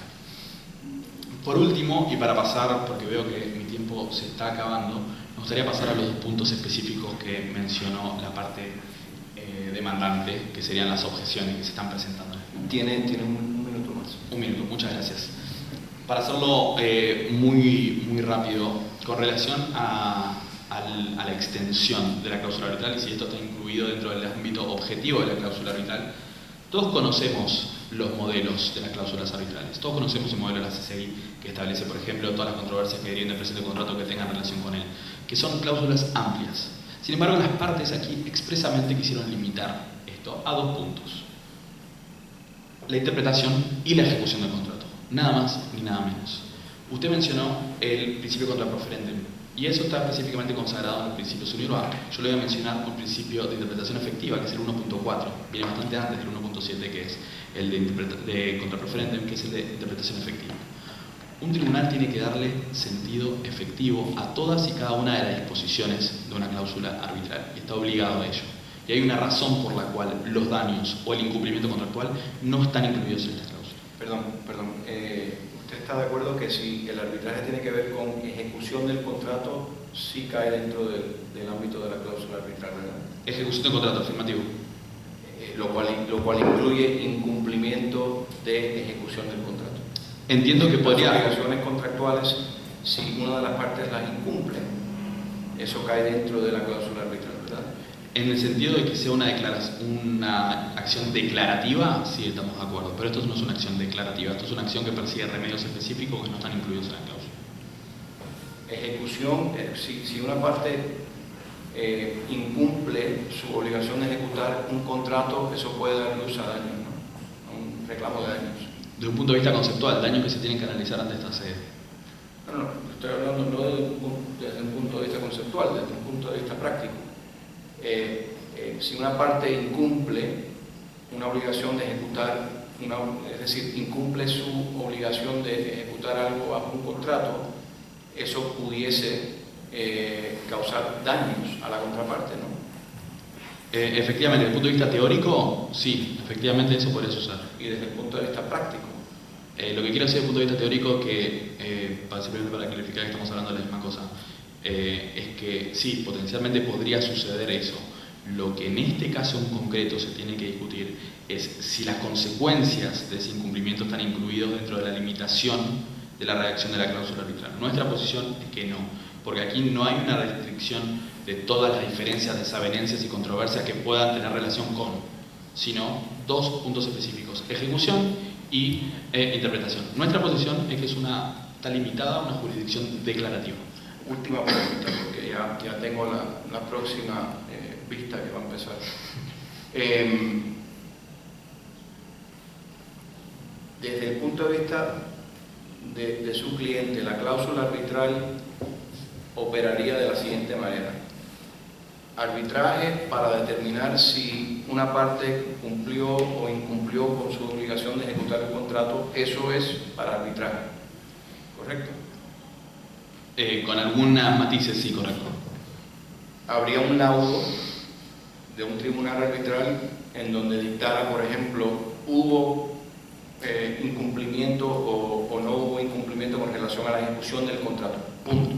[SPEAKER 5] Por último, y para pasar, porque veo que mi tiempo se está acabando, me gustaría pasar a los 2 puntos específicos que mencionó la parte demandante, que serían las objeciones que se están presentando.
[SPEAKER 3] Tiene un minuto más.
[SPEAKER 5] Un minuto, muchas gracias. Para hacerlo muy rápido, con relación a la extensión de la cláusula arbitral, y si esto está incluido dentro del ámbito objetivo de la cláusula arbitral, todos conocemos los modelos de las cláusulas arbitrales. Todos conocemos el modelo de la CCI, que establece, por ejemplo, todas las controversias que deriven del presente contrato que tengan relación con él, que son cláusulas amplias. Sin embargo, las partes aquí expresamente quisieron limitar esto a 2 puntos: la interpretación y la ejecución del contrato. Nada más ni nada menos. Usted mencionó el principio contra proferendum, y eso está específicamente consagrado en el principio UNIRVA. Yo le voy a mencionar un principio de interpretación efectiva, que es el 1.4, viene bastante antes del 1.7, que es el de contra proferendum, que es el de interpretación efectiva. Un tribunal tiene que darle sentido efectivo a todas y cada una de las disposiciones de una cláusula arbitral, y está obligado a ello. Y hay una razón por la cual los daños o el incumplimiento contractual no están incluidos en esta cláusula.
[SPEAKER 3] Perdón. ¿Usted está de acuerdo que si el arbitraje tiene que ver con ejecución del contrato, sí cae dentro del ámbito de la cláusula arbitral, ¿verdad?
[SPEAKER 5] Ejecución del contrato, afirmativo.
[SPEAKER 3] Lo cual incluye incumplimiento de ejecución del contrato.
[SPEAKER 5] Entiendo que podría...
[SPEAKER 3] Las obligaciones contractuales, si una de las partes las incumple, eso cae dentro de la cláusula arbitral, ¿verdad?
[SPEAKER 5] En el sentido de que sea una acción declarativa, sí estamos de acuerdo, pero esto no es una acción declarativa, esto es una acción que persigue remedios específicos que no están incluidos en la cláusula.
[SPEAKER 3] Ejecución, si una parte incumple su obligación de ejecutar un contrato, eso puede dar luz a daños, ¿no? A un reclamo de daños.
[SPEAKER 5] Desde un punto de vista conceptual, daños que se tienen que analizar ante esta sede.
[SPEAKER 3] Bueno, estoy hablando no desde un punto de vista conceptual, desde un punto de vista práctico. Si una parte incumple una obligación de ejecutar, es decir, incumple su obligación de ejecutar algo bajo un contrato, eso pudiese causar daños a la contraparte, ¿no?
[SPEAKER 5] Efectivamente, desde el punto de vista teórico, sí, efectivamente eso podría suceder.
[SPEAKER 3] Y desde el punto de vista práctico.
[SPEAKER 5] Lo que quiero decir desde el punto de vista teórico, que simplemente para clarificar que estamos hablando de la misma cosa, es que sí, potencialmente podría suceder eso. Lo que en este caso en concreto se tiene que discutir es si las consecuencias de ese incumplimiento están incluidos dentro de la limitación de la redacción de la cláusula arbitral. Nuestra posición es que no, porque aquí no hay una restricción de todas las diferencias, desavenencias y controversias que puedan tener relación con, sino dos puntos específicos: ejecución y interpretación. Nuestra posición es que está limitada a una jurisdicción declarativa.
[SPEAKER 3] Última pregunta, porque ya tengo la próxima vista que va a empezar. Desde el punto de vista de su cliente, la cláusula arbitral operaría de la siguiente manera: arbitraje para determinar si una parte cumplió o incumplió con su obligación de ejecutar el contrato. Eso es para arbitraje, ¿correcto?
[SPEAKER 5] Con algunas matices, sí, correcto.
[SPEAKER 3] Habría un laudo de un tribunal arbitral en donde dictara, por ejemplo, hubo incumplimiento o no hubo incumplimiento con relación a la ejecución del contrato. Punto.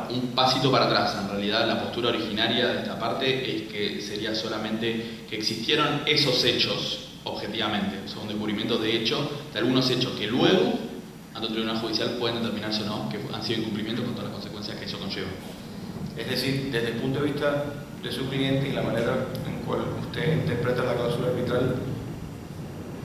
[SPEAKER 5] Un pasito para atrás. En realidad, la postura originaria de esta parte es que sería solamente que existieron esos hechos objetivamente, o sea, un descubrimiento de hecho de algunos hechos que luego ante un tribunal judicial pueden determinarse o no que han sido incumplimientos con todas las consecuencias que eso conlleva.
[SPEAKER 3] Es decir, desde el punto de vista de su cliente y la manera en cual usted interpreta la cláusula arbitral,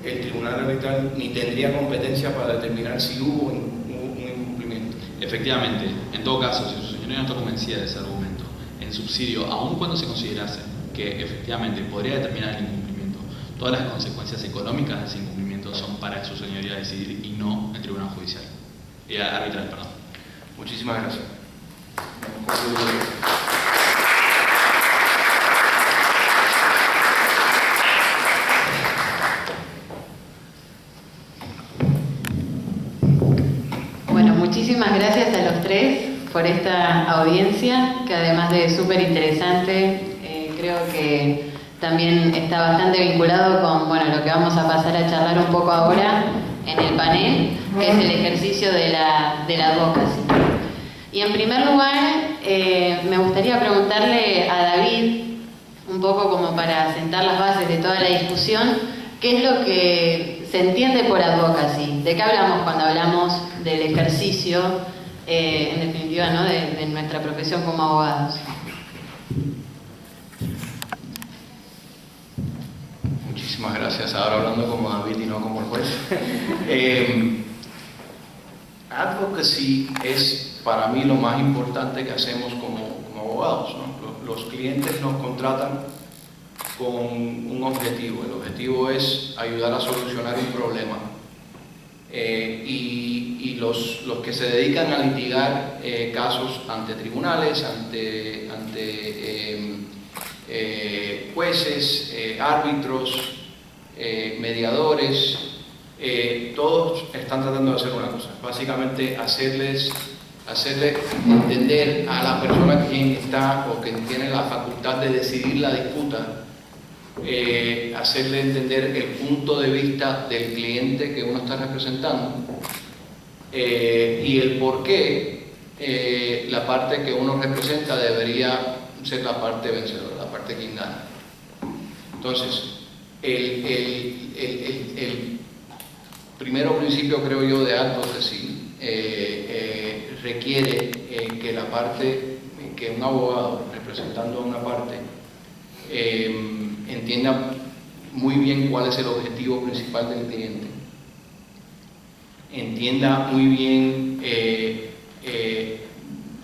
[SPEAKER 3] el tribunal arbitral ni tendría competencia para determinar si hubo un incumplimiento.
[SPEAKER 5] Efectivamente, en todo caso, si su señoría no está convencida de ese argumento, en subsidio, aun cuando se considerase que efectivamente podría determinar el incumplimiento, todas las consecuencias económicas de ese incumplimiento son para su señoría decidir y no el tribunal judicial. Arbitral, perdón.
[SPEAKER 3] Muchísimas gracias.
[SPEAKER 2] Bueno, muchísimas gracias a los tres por esta audiencia, que además de súper interesante, creo que también está bastante vinculado con lo que vamos a pasar a charlar un poco ahora en el panel, que es el ejercicio de la advocacy. Y en primer lugar, me gustaría preguntarle a David, un poco como para sentar las bases de toda la discusión, ¿qué es lo que se entiende por advocacy? ¿De qué hablamos cuando hablamos del ejercicio, en definitiva, ¿no? de nuestra profesión como abogados?
[SPEAKER 3] Muchísimas gracias. Ahora hablando como David y no como el juez. Advocacy es para mí lo más importante que hacemos como abogados, ¿no? Los clientes nos contratan con un objetivo. El objetivo es ayudar a solucionar un problema. Y los que se dedican a litigar casos ante tribunales, ante jueces, árbitros, mediadores, todos están tratando de hacer una cosa, básicamente hacerle entender a la persona quien está o que tiene la facultad de decidir la disputa, hacerle entender el punto de vista del cliente que uno está representando y el por qué la parte que uno representa debería ser la parte vencedora, la parte que gana. Entonces, el primero principio, creo yo, de advocacy requiere que la parte, que un abogado representando a una parte entienda muy bien cuál es el objetivo principal del cliente, entienda muy bien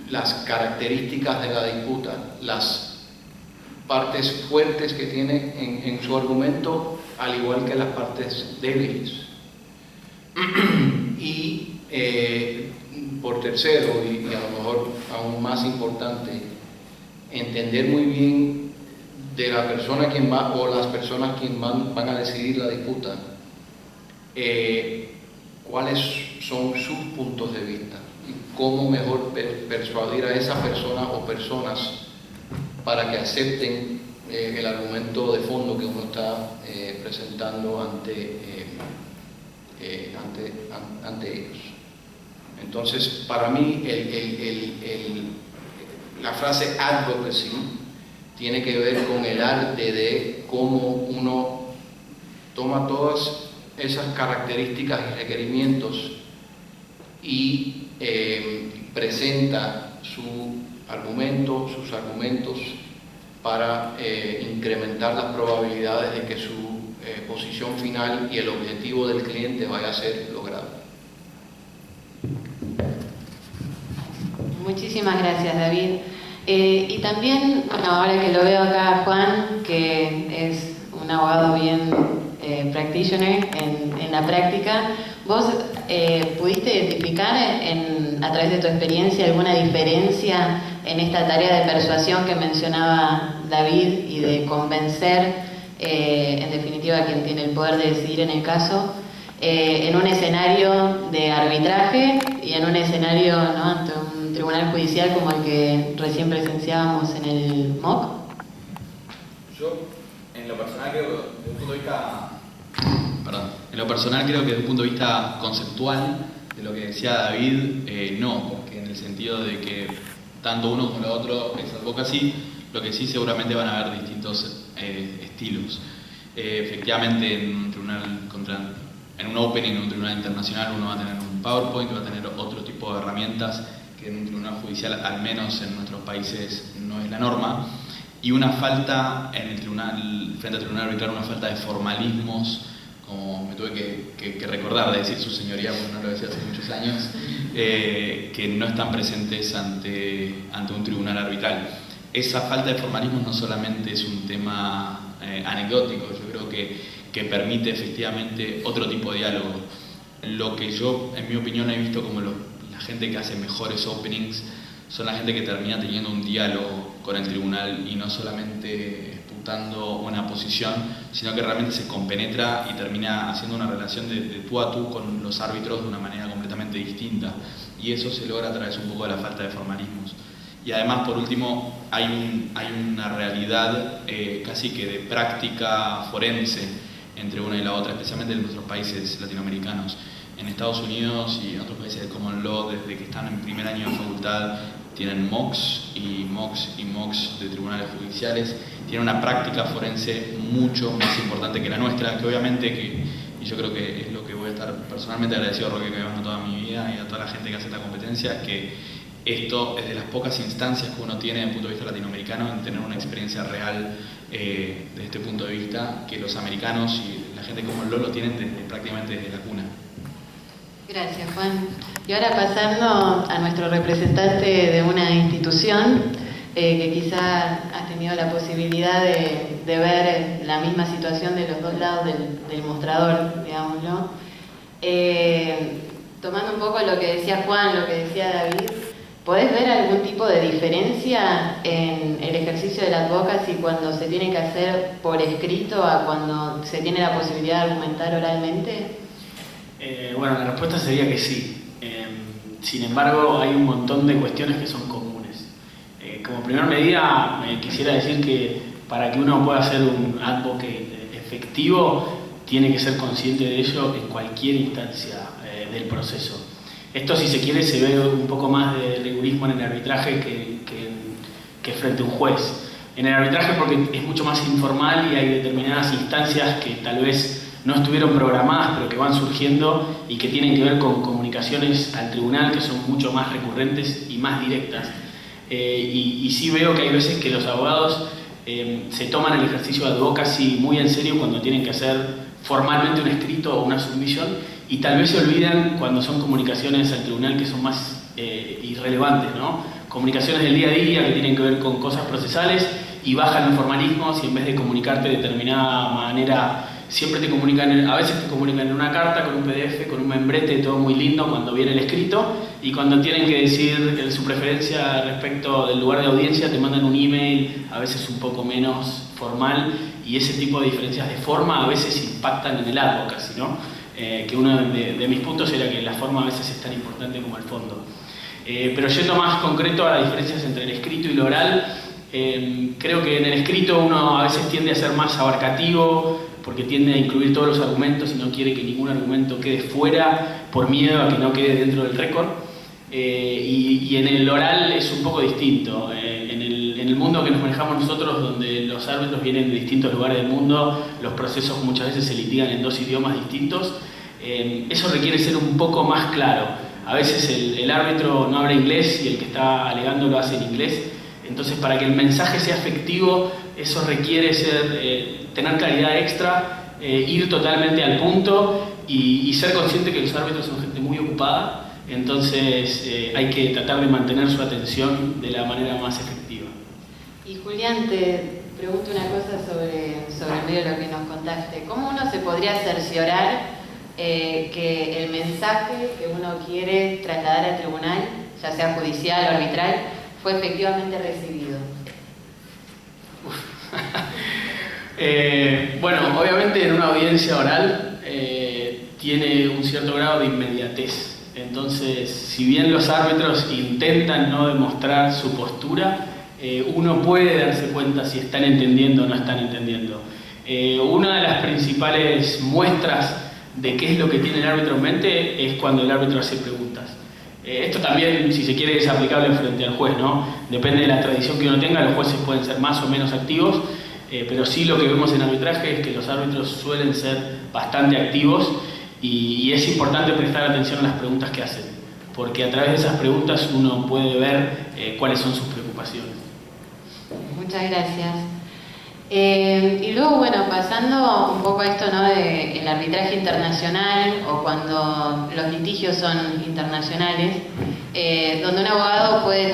[SPEAKER 3] las características de la disputa, las partes fuertes que tiene en su argumento, al igual que las partes débiles. Y Por tercero, y a lo mejor aún más importante, entender muy bien de la persona quien va, o las personas quien van a decidir la disputa, cuáles son sus puntos de vista y cómo mejor persuadir a esa persona o personas para que acepten el argumento de fondo que uno está presentando ante ellos. Entonces, para mí, la frase advocacy tiene que ver con el arte de cómo uno toma todas esas características y requerimientos y presenta sus argumentos para incrementar las probabilidades de que su posición final y el objetivo del cliente vaya a ser logrado.
[SPEAKER 2] Muchísimas gracias, David. Y también, bueno, ahora que lo veo acá, Juan, que es un abogado bien practitioner en la práctica, ¿vos pudiste identificar a través de tu experiencia alguna diferencia en esta tarea de persuasión que mencionaba David y de convencer, en definitiva, a quien tiene el poder de decidir en el caso, en un escenario de arbitraje y en un escenario, ¿no?, ante un tribunal judicial como el que recién presenciábamos en el MOC?
[SPEAKER 5] Yo, en lo personal, creo que desde un punto de vista... En lo personal creo que desde un punto de vista conceptual, de lo que decía David, no, porque en el sentido de que tanto uno como lo otro es advocacy, lo que sí seguramente van a haber distintos estilos. Efectivamente, en un tribunal en un opening, en un tribunal internacional, uno va a tener un PowerPoint, va a tener otro tipo de herramientas que en un tribunal judicial, al menos en nuestros países, no es la norma, y una falta en el tribunal, frente al tribunal arbitral, una falta de formalismos, como me tuve que recordar de decir su señoría, porque no lo decía hace muchos años, que no están presentes ante un tribunal arbitral. Esa falta de formalismo no solamente es un tema anecdótico, yo creo que permite efectivamente otro tipo de diálogo. Lo que yo, en mi opinión, he visto como la gente que hace mejores openings son la gente que termina teniendo un diálogo con el tribunal y no solamente disputando una posición, sino que realmente se compenetra y termina haciendo una relación de tú a tú con los árbitros de una manera completamente distinta. Y eso se logra a través un poco de la falta de formalismos. Y además, por último, hay una realidad casi que de práctica forense entre una y la otra, especialmente en nuestros países latinoamericanos. En Estados Unidos y en otros países de Common Law, desde que están en primer año de facultad, tienen MOCs y MOCs de tribunales judiciales. Tienen una práctica forense mucho más importante que la nuestra, que obviamente, y yo creo que es lo que voy a estar personalmente agradecido a Roque, que llevando toda mi vida, y a toda la gente que hace esta competencia, que esto es de las pocas instancias que uno tiene desde el punto de vista latinoamericano en tener una experiencia real desde este punto de vista, que los americanos y la gente como lo tienen prácticamente desde la cuna.
[SPEAKER 2] Gracias, Juan. Y ahora pasando a nuestro representante de una institución que quizá has tenido la posibilidad de ver la misma situación de los dos lados del mostrador, digámoslo. Tomando un poco lo que decía Juan, lo que decía David, ¿podés ver algún tipo de diferencia en el ejercicio de la advocacy cuando se tiene que hacer por escrito a cuando se tiene la posibilidad de argumentar oralmente?
[SPEAKER 4] Bueno, la respuesta sería que sí. Sin embargo, hay un montón de cuestiones que son comunes. Como primera medida, quisiera decir que para que uno pueda ser un advocate efectivo, tiene que ser consciente de ello en cualquier instancia del proceso. Esto, si se quiere, se ve un poco más de rigorismo en el arbitraje que frente a un juez. En el arbitraje porque es mucho más informal y hay determinadas instancias que tal vez no estuvieron programadas, pero que van surgiendo y que tienen que ver con comunicaciones al tribunal que son mucho más recurrentes y más directas. Y sí veo que hay veces que los abogados se toman el ejercicio de advocacy muy en serio cuando tienen que hacer formalmente un escrito o una submisión, y tal vez se olvidan cuando son comunicaciones al tribunal que son más irrelevantes, ¿no? Comunicaciones del día a día que tienen que ver con cosas procesales y bajan los formalismos, y en vez de comunicarte de determinada manera siempre te comunican, a veces te comunican en una carta, con un PDF, con un membrete, todo muy lindo cuando viene el escrito, y cuando tienen que decir su preferencia respecto del lugar de audiencia te mandan un email, a veces un poco menos formal, y ese tipo de diferencias de forma a veces impactan en el advocacy, ¿no? Que uno de mis puntos era que la forma a veces es tan importante como el fondo. Pero yendo más concreto a las diferencias entre el escrito y lo oral, creo que en el escrito uno a veces tiende a ser más abarcativo porque tiende a incluir todos los argumentos y no quiere que ningún argumento quede fuera por miedo a que no quede dentro del récord. Y en el oral es un poco distinto. En el mundo que nos manejamos nosotros, donde los árbitros vienen de distintos lugares del mundo, los procesos muchas veces se litigan en 2 idiomas distintos, eso requiere ser un poco más claro. A veces el árbitro no habla inglés y el que está alegando lo hace en inglés. Entonces, para que el mensaje sea efectivo, eso requiere tener claridad extra, ir totalmente al punto y ser consciente que los árbitros son gente muy ocupada. Entonces, hay que tratar de mantener su atención de la manera más efectiva.
[SPEAKER 2] Y Julián, te pregunto una cosa sobre medio de lo que nos contaste. ¿Cómo uno se podría cerciorar que el mensaje que uno quiere trasladar al tribunal, ya sea judicial o arbitral, fue efectivamente recibido?
[SPEAKER 4] Bueno, obviamente en una audiencia oral tiene un cierto grado de inmediatez. Entonces, si bien los árbitros intentan no demostrar su postura, uno puede darse cuenta si están entendiendo o no están entendiendo. Una de las principales muestras de qué es lo que tiene el árbitro en mente es cuando el árbitro hace preguntas. Esto también, si se quiere, es aplicable frente al juez, ¿no? Depende de la tradición que uno tenga, los jueces pueden ser más o menos activos, pero sí lo que vemos en arbitraje es que los árbitros suelen ser bastante activos y es importante prestar atención a las preguntas que hacen, porque a través de esas preguntas uno puede ver cuáles son sus preocupaciones.
[SPEAKER 2] Muchas gracias. Y luego, bueno, pasando un poco a esto, ¿no?, del arbitraje internacional o cuando los litigios son internacionales, donde un abogado puede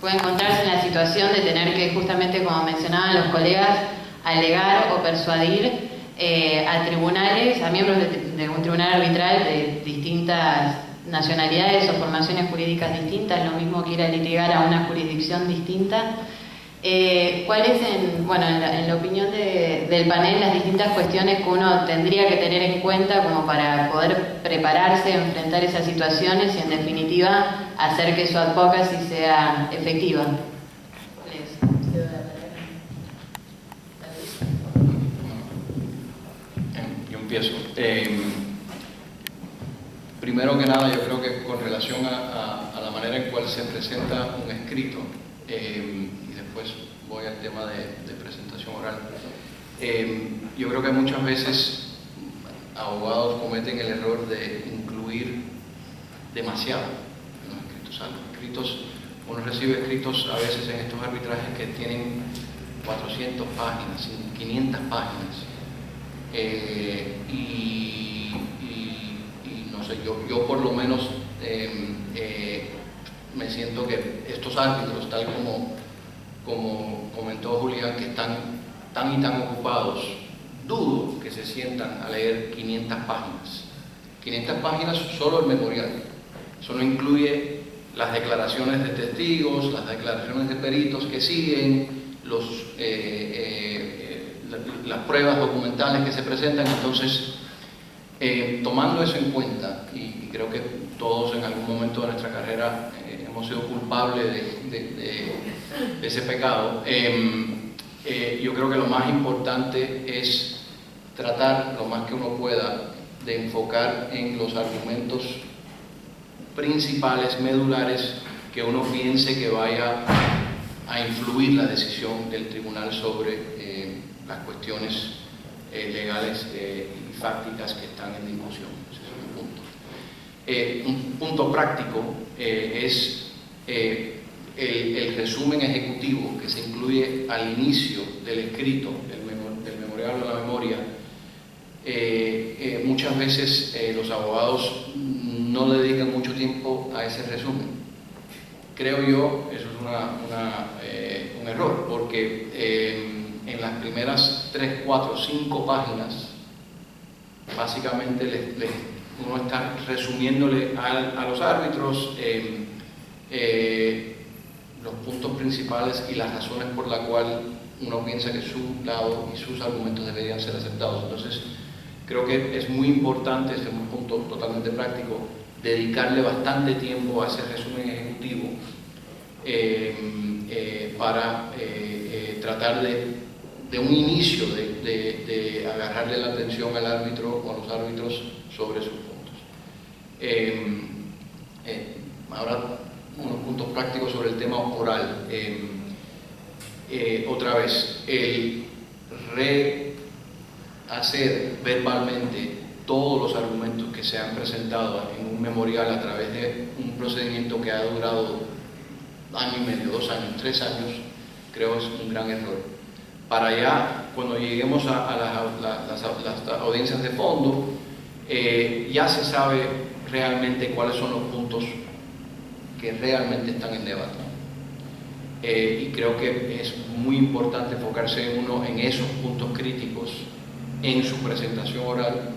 [SPEAKER 2] encontrarse en la situación de tener que, justamente como mencionaban los colegas, alegar o persuadir a tribunales, a miembros de un tribunal arbitral de distintas nacionalidades o formaciones jurídicas distintas, lo mismo que ir a litigar a una jurisdicción distinta. ¿Cuáles, en la opinión del panel, las distintas cuestiones que uno tendría que tener en cuenta como para poder prepararse, enfrentar esas situaciones y, en definitiva, hacer que su advocacy sea efectiva?
[SPEAKER 3] Yo empiezo. Primero que nada, yo creo que con relación a la manera en cual se presenta un escrito, y después voy al tema de presentación oral, yo creo que muchas veces abogados cometen el error de incluir demasiado en los escritos. O sea, los escritos, uno recibe escritos a veces en estos arbitrajes que tienen 400 páginas, 500 páginas, y no sé, yo por lo menos me siento que estos árbitros, tal como comentó Julián, que están tan y tan ocupados, dudo que se sientan a leer 500 páginas. 500 páginas solo el memorial. Eso no incluye las declaraciones de testigos, las declaraciones de peritos que siguen, las pruebas documentales que se presentan. Entonces, tomando eso en cuenta, y creo que todos en algún momento de nuestra carrera hemos sido culpables de ese pecado, yo creo que lo más importante es tratar lo más que uno pueda de enfocar en los argumentos principales, medulares, que uno piense que vaya a influir la decisión del tribunal sobre las cuestiones legales y fácticas que están en discusión. Ese es un punto. Un punto práctico es el resumen ejecutivo que se incluye al inicio del escrito, del memorial o la memoria. Muchas veces los abogados no le dedican mucho tiempo a ese resumen. Creo yo, eso es un error, porque en las primeras 3, 4, 5 páginas, básicamente uno está resumiéndole a los árbitros los puntos principales y las razones por las cuales uno piensa que su lado y sus argumentos deberían ser aceptados. Entonces, creo que es muy importante, este es un punto totalmente práctico, dedicarle bastante tiempo a ese resumen ejecutivo para tratar de un inicio de agarrarle la atención al árbitro o a los árbitros sobre sus puntos. Ahora, unos puntos prácticos sobre el tema oral. Otra vez, el rehacer verbalmente todos los argumentos que se han presentado en un memorial a través de un procedimiento que ha durado año y medio, 2 años, 3 años, creo es un gran error. Para allá, cuando lleguemos a las audiencias de fondo, ya se sabe realmente cuáles son los puntos que realmente están en debate. Y creo que es muy importante enfocarse en esos puntos críticos en su presentación oral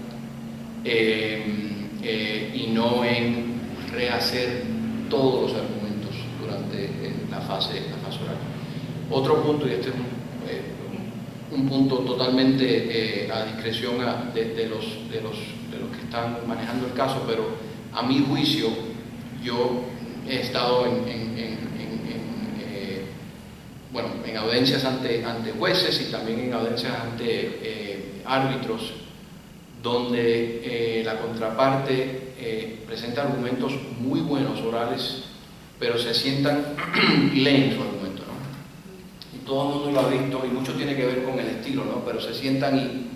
[SPEAKER 3] y no en rehacer todos los argumentos durante la fase oral. Otro punto, y este es un punto totalmente a discreción de los que están manejando el caso, pero a mi juicio yo he estado en audiencias ante jueces y también en audiencias ante árbitros donde la contraparte presenta argumentos muy buenos orales, pero se sientan y leen su argumento, ¿no? Y todo el mundo lo ha visto y mucho tiene que ver con el estilo, ¿no? Pero se sientan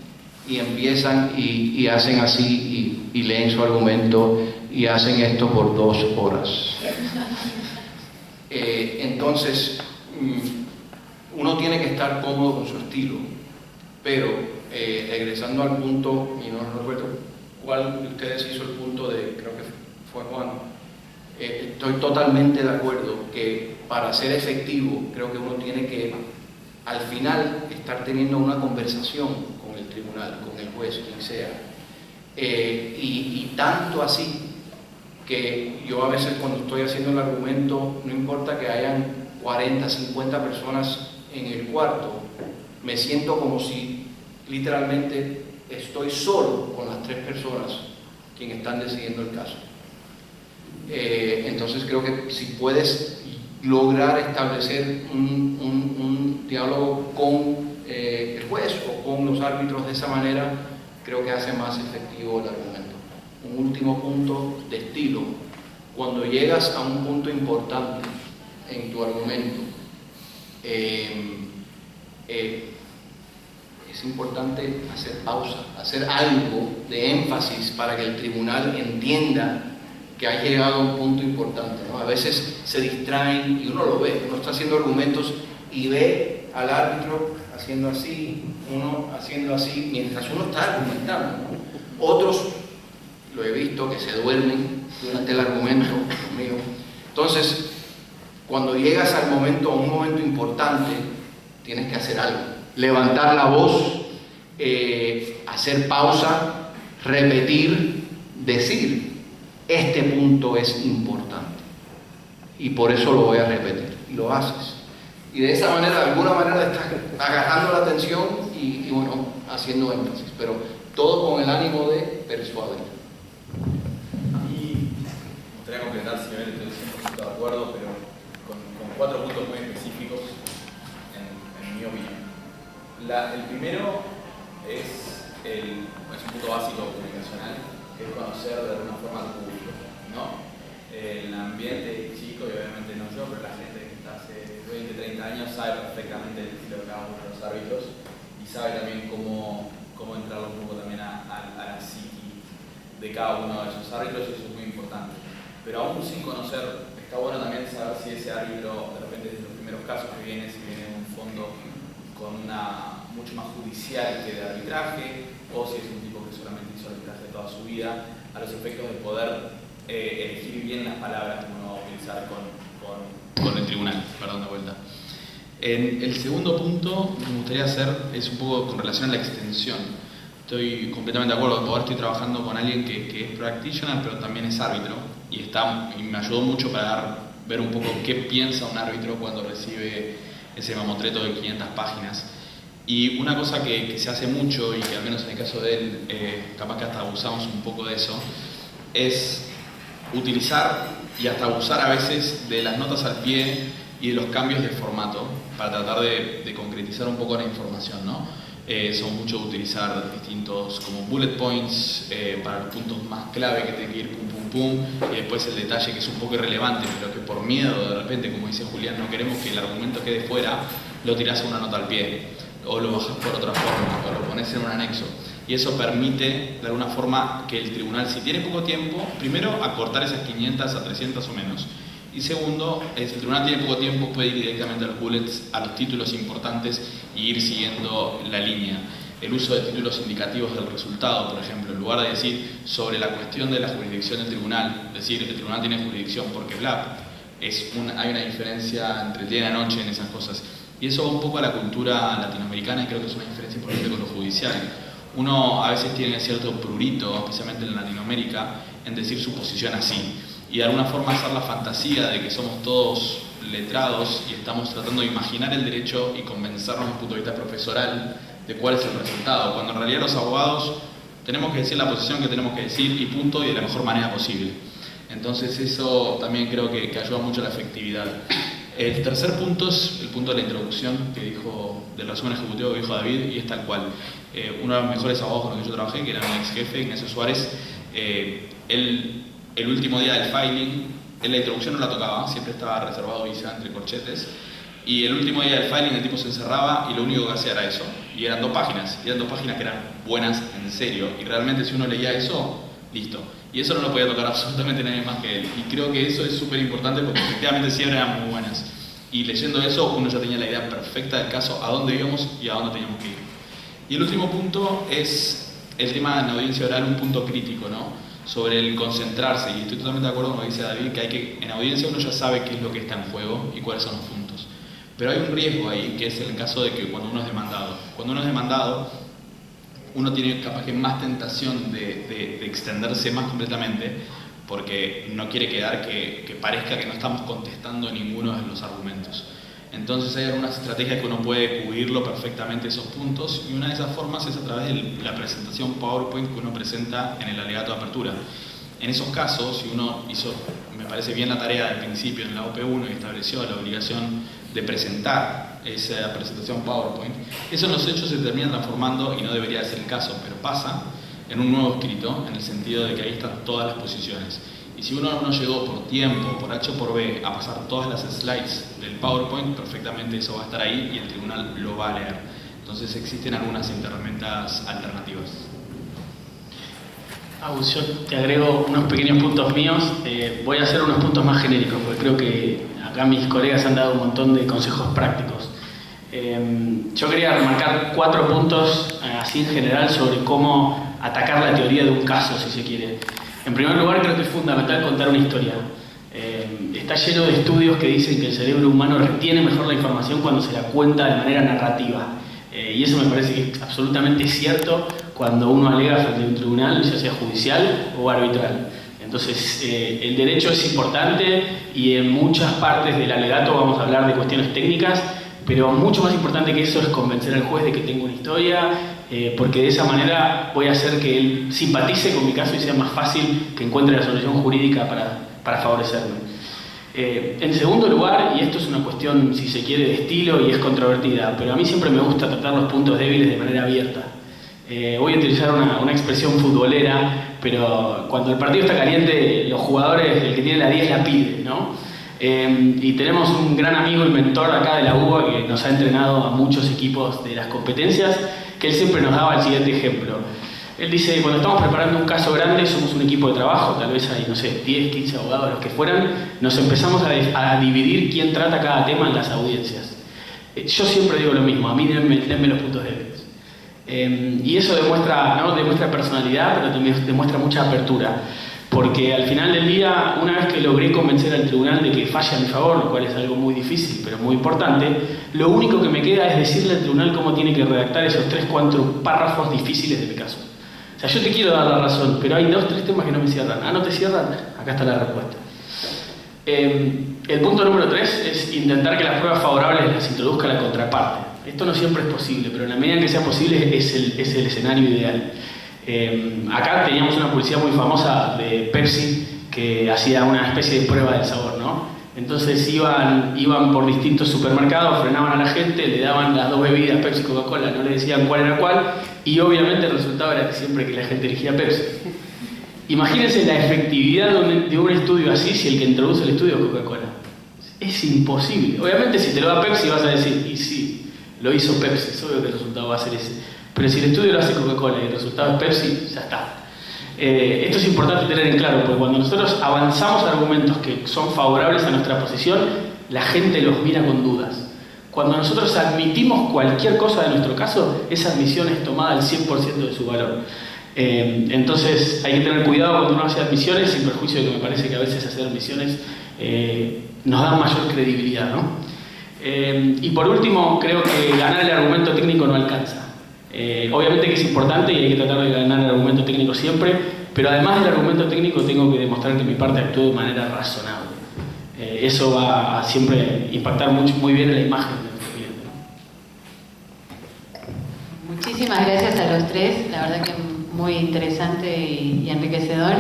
[SPEAKER 3] y empiezan y hacen así y leen su argumento y hacen esto por 2 horas. Entonces, uno tiene que estar cómodo con su estilo, pero regresando al punto, y no recuerdo cuál de ustedes hizo el punto creo que fue Juan, estoy totalmente de acuerdo que para ser efectivo, creo que uno tiene que al final estar teniendo una conversación con el tribunal, con el juez, quien sea, y tanto así que yo a veces cuando estoy haciendo el argumento, no importa que hayan 40, 50 personas en el cuarto, me siento como si literalmente estoy solo con las 3 personas quienes están decidiendo el caso. Entonces creo que si puedes lograr establecer un diálogo con el juez o con los árbitros de esa manera, creo que hace más efectivo el argumento. Un último punto de estilo: cuando llegas a un punto importante en tu argumento, es importante hacer pausa, hacer algo de énfasis para que el tribunal entienda que ha llegado a un punto importante, ¿no? A veces se distraen y uno lo ve, uno está haciendo argumentos y ve al árbitro haciendo así, uno haciendo así, mientras uno está argumentando, ¿no? Otros, lo he visto, que se duermen durante el argumento, Dios mío. Entonces, cuando llegas al momento, a un momento importante, tienes que hacer algo. Levantar la voz, hacer pausa, repetir, decir: este punto es importante y por eso lo voy a repetir. Y lo haces. Y de esa manera, de alguna manera, estás agarrando la atención y bueno, haciendo énfasis. Pero todo con el ánimo de persuadir.
[SPEAKER 5] A mí me gustaría completar, si bien estoy 100% de acuerdo, pero con 4 puntos muy específicos, en mi opinión. El primero es un punto básico comunicacional, que es conocer de alguna forma al público, ¿no? El ambiente chico, y obviamente no yo, pero la gente que está hace 20, 30 años sabe perfectamente el estilo de cada uno de los árbitros y sabe también cómo entrar un poco también a la psiqui de cada uno de esos árbitros, y eso es muy importante. Pero aún sin conocer, está bueno también saber si ese árbitro, de repente desde los primeros casos que viene, si viene de un fondo con una mucho más judicial que de arbitraje, o si es un tipo que solamente hizo arbitraje toda su vida, a los efectos de poder elegir bien las palabras que uno va a utilizar con el tribunal. Perdón, de vuelta. El segundo punto que me gustaría hacer es un poco con relación a la extensión. Estoy completamente de acuerdo, ahora estoy trabajando con alguien que es practitioner, pero también es árbitro, y me ayudó mucho para ver un poco qué piensa un árbitro cuando recibe ese mamotreto de 500 páginas. Y una cosa que se hace mucho, y que al menos en el caso de él, capaz que hasta abusamos un poco de eso, es utilizar y hasta abusar a veces de las notas al pie y de los cambios de formato para tratar de concretizar un poco la información, ¿no? Son mucho de utilizar distintos como bullet points para los puntos más clave que tienen que ir pum pum pum, y después el detalle que es un poco irrelevante, pero que por miedo de repente, como dice Julián, no queremos que el argumento quede fuera, lo tirás a una nota al pie, o lo bajás por otra forma, o lo pones en un anexo. Y eso permite, de alguna forma, que el tribunal, si tiene poco tiempo, primero, acortar esas 500 a 300 o menos. Y segundo, si el tribunal tiene poco tiempo, puede ir directamente a los bullets, a los títulos importantes y ir siguiendo la línea. El uso de títulos indicativos del resultado, por ejemplo, en lugar de decir sobre la cuestión de la jurisdicción del tribunal, decir el tribunal tiene jurisdicción porque bla, hay una diferencia entre el día y la noche en esas cosas. Y eso va un poco a la cultura latinoamericana, y creo que es una diferencia importante con lo judicial. Uno a veces tiene cierto prurito, especialmente en Latinoamérica, en decir su posición así. Y de alguna forma hacer la fantasía de que somos todos letrados y estamos tratando de imaginar el derecho y convencernos desde el punto de vista profesoral de cuál es el resultado, cuando en realidad los abogados tenemos que decir la posición que tenemos que decir y punto, y de la mejor manera posible. Entonces eso también creo que ayuda mucho a la efectividad. El tercer punto es el punto de la introducción que dijo, del resumen ejecutivo que dijo David, y es tal cual. Uno de los mejores abogados con los que yo trabajé, que era mi ex jefe, Ignacio Suárez, el último día del filing, en la introducción no la tocaba, siempre estaba reservado quizá entre corchetes, y el último día del filing el tipo se encerraba y lo único que hacía era eso, y eran 2 páginas que eran buenas en serio, y realmente si uno leía eso, listo, y eso no lo podía tocar absolutamente nadie más que él, y creo que eso es súper importante porque efectivamente siempre eran muy buenas, y leyendo eso uno ya tenía la idea perfecta del caso, a dónde íbamos y a dónde teníamos que ir. Y el último punto es el tema de la audiencia oral, un punto crítico, ¿no? Sobre el concentrarse, y estoy totalmente de acuerdo con lo que dice David, que en audiencia uno ya sabe qué es lo que está en juego y cuáles son los puntos. Pero hay un riesgo ahí, que es el caso de que cuando uno es demandado. Cuando uno es demandado, uno tiene capaz que más tentación de extenderse más completamente, porque no quiere quedar que parezca que no estamos contestando ninguno de los argumentos. Entonces hay algunas estrategias que uno puede cubrirlo perfectamente esos puntos, y una de esas formas es a través de la presentación PowerPoint que uno presenta en el alegato de apertura. En esos casos, si uno hizo, me parece bien la tarea del principio en la OP1 y estableció la obligación de presentar esa presentación PowerPoint, eso en los hechos se termina transformando, y no debería ser el caso, pero pasa, en un nuevo escrito, en el sentido de que ahí están todas las posiciones. Y si uno no llegó por tiempo, por H o por B, a pasar todas las slides del PowerPoint, perfectamente eso va a estar ahí y el tribunal lo va a leer. Entonces existen algunas herramientas alternativas.
[SPEAKER 4] Yo te agrego unos pequeños puntos míos. Voy a hacer unos puntos más genéricos, porque creo que acá mis colegas han dado un montón de consejos prácticos. Yo quería remarcar 4 puntos así en general sobre cómo atacar la teoría de un caso, si se quiere. En primer lugar, creo que es fundamental contar una historia. Está lleno de estudios que dicen que el cerebro humano retiene mejor la información cuando se la cuenta de manera narrativa. Y eso me parece que es absolutamente cierto cuando uno alega frente a un tribunal, ya sea judicial o arbitral. Entonces, el derecho es importante, y en muchas partes del alegato vamos a hablar de cuestiones técnicas, pero mucho más importante que eso es convencer al juez de que tengo una historia, porque de esa manera voy a hacer que él simpatice con mi caso y sea más fácil que encuentre la solución jurídica para favorecerme. En segundo lugar, y esto es una cuestión, si se quiere, de estilo y es controvertida, pero a mí siempre me gusta tratar los puntos débiles de manera abierta. Voy a utilizar una expresión futbolera, pero cuando el partido está caliente, los jugadores, el que tiene la 10 la pide, ¿no? Y tenemos un gran amigo y mentor acá de la UBA que nos ha entrenado a muchos equipos de las competencias, que él siempre nos daba el siguiente ejemplo. Él dice, cuando estamos preparando un caso grande, somos un equipo de trabajo, tal vez hay, 10, 15 abogados, los que fueran, nos empezamos a dividir quién trata cada tema en las audiencias. Yo siempre digo lo mismo, a mí denme los puntos débiles. Y eso demuestra personalidad, pero también demuestra mucha apertura. Porque al final del día, una vez que logré convencer al tribunal de que falle a mi favor, lo cual es algo muy difícil pero muy importante, lo único que me queda es decirle al tribunal cómo tiene que redactar esos 3-4 párrafos difíciles de mi caso. O sea, yo te quiero dar la razón, pero hay 2-3 temas que no me cierran. Ah, ¿no te cierran? Acá está la respuesta. El punto número 3 es intentar que las pruebas favorables las introduzca la contraparte. Esto no siempre es posible, pero en la medida en que sea posible es el escenario ideal. Acá teníamos una publicidad muy famosa de Pepsi que hacía una especie de prueba del sabor, ¿no? Entonces iban por distintos supermercados, frenaban a la gente, le daban las 2 bebidas, Pepsi y Coca-Cola, no le decían cuál era cuál, y obviamente el resultado era siempre que la gente elegía Pepsi. Imagínense la efectividad de un estudio así si el que introduce el estudio es Coca-Cola. Es imposible. Obviamente si te lo da Pepsi vas a decir, y sí, lo hizo Pepsi, es obvio que el resultado va a ser ese. Pero si el estudio lo hace Coca-Cola y el resultado es Pepsi, ya está. Esto es importante tener en claro, porque cuando nosotros avanzamos argumentos que son favorables a nuestra posición, la gente los mira con dudas. Cuando nosotros admitimos cualquier cosa de nuestro caso, esa admisión es tomada al 100% de su valor. Entonces hay que tener cuidado cuando uno hace admisiones, sin perjuicio de que me parece que a veces hacer admisiones nos da mayor credibilidad, ¿no? Y por último, creo que ganar el argumento técnico no alcanza. Obviamente que es importante y hay que tratar de ganar el argumento técnico siempre, pero además del argumento técnico tengo que demostrar que mi parte actuó de manera razonable. Eso va a siempre impactar muy bien en la imagen de nuestro cliente, ¿no?
[SPEAKER 2] Muchísimas gracias a los tres, la verdad que muy interesante y enriquecedor.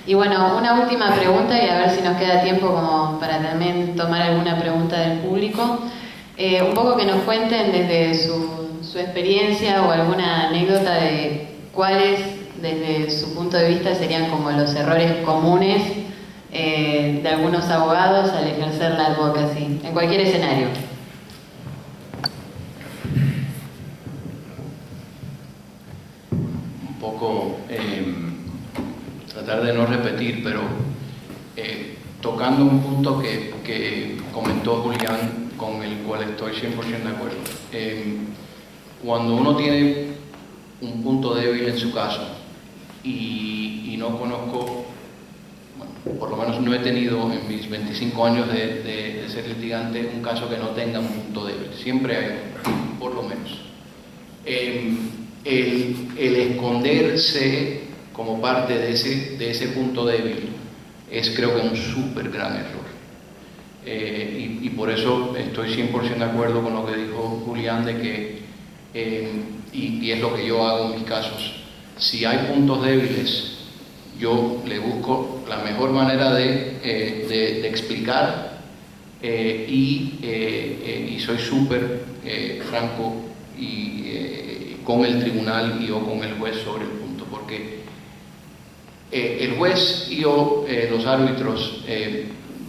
[SPEAKER 2] Y bueno, una última pregunta y a ver si nos queda tiempo como para también tomar alguna pregunta del público. Un poco que nos cuenten desde su experiencia o alguna anécdota de cuáles desde su punto de vista serían como los errores comunes de algunos abogados al ejercer la advocacy, en cualquier escenario.
[SPEAKER 3] Un poco tratar de no repetir, pero tocando un punto que comentó Julián, con el cual estoy 100% de acuerdo. Cuando uno tiene un punto débil en su caso y no conozco, bueno, por lo menos no he tenido en mis 25 años de ser litigante un caso que no tenga un punto débil, siempre hay uno, por lo menos. El esconderse como parte de ese punto débil es, creo que, un súper gran error. Y por eso estoy 100% de acuerdo con lo que dijo Julián, de que, y es lo que yo hago en mis casos, si hay puntos débiles, yo le busco la mejor manera de explicar y soy súper franco con el tribunal y o con el juez sobre el punto, porque el juez y o los árbitros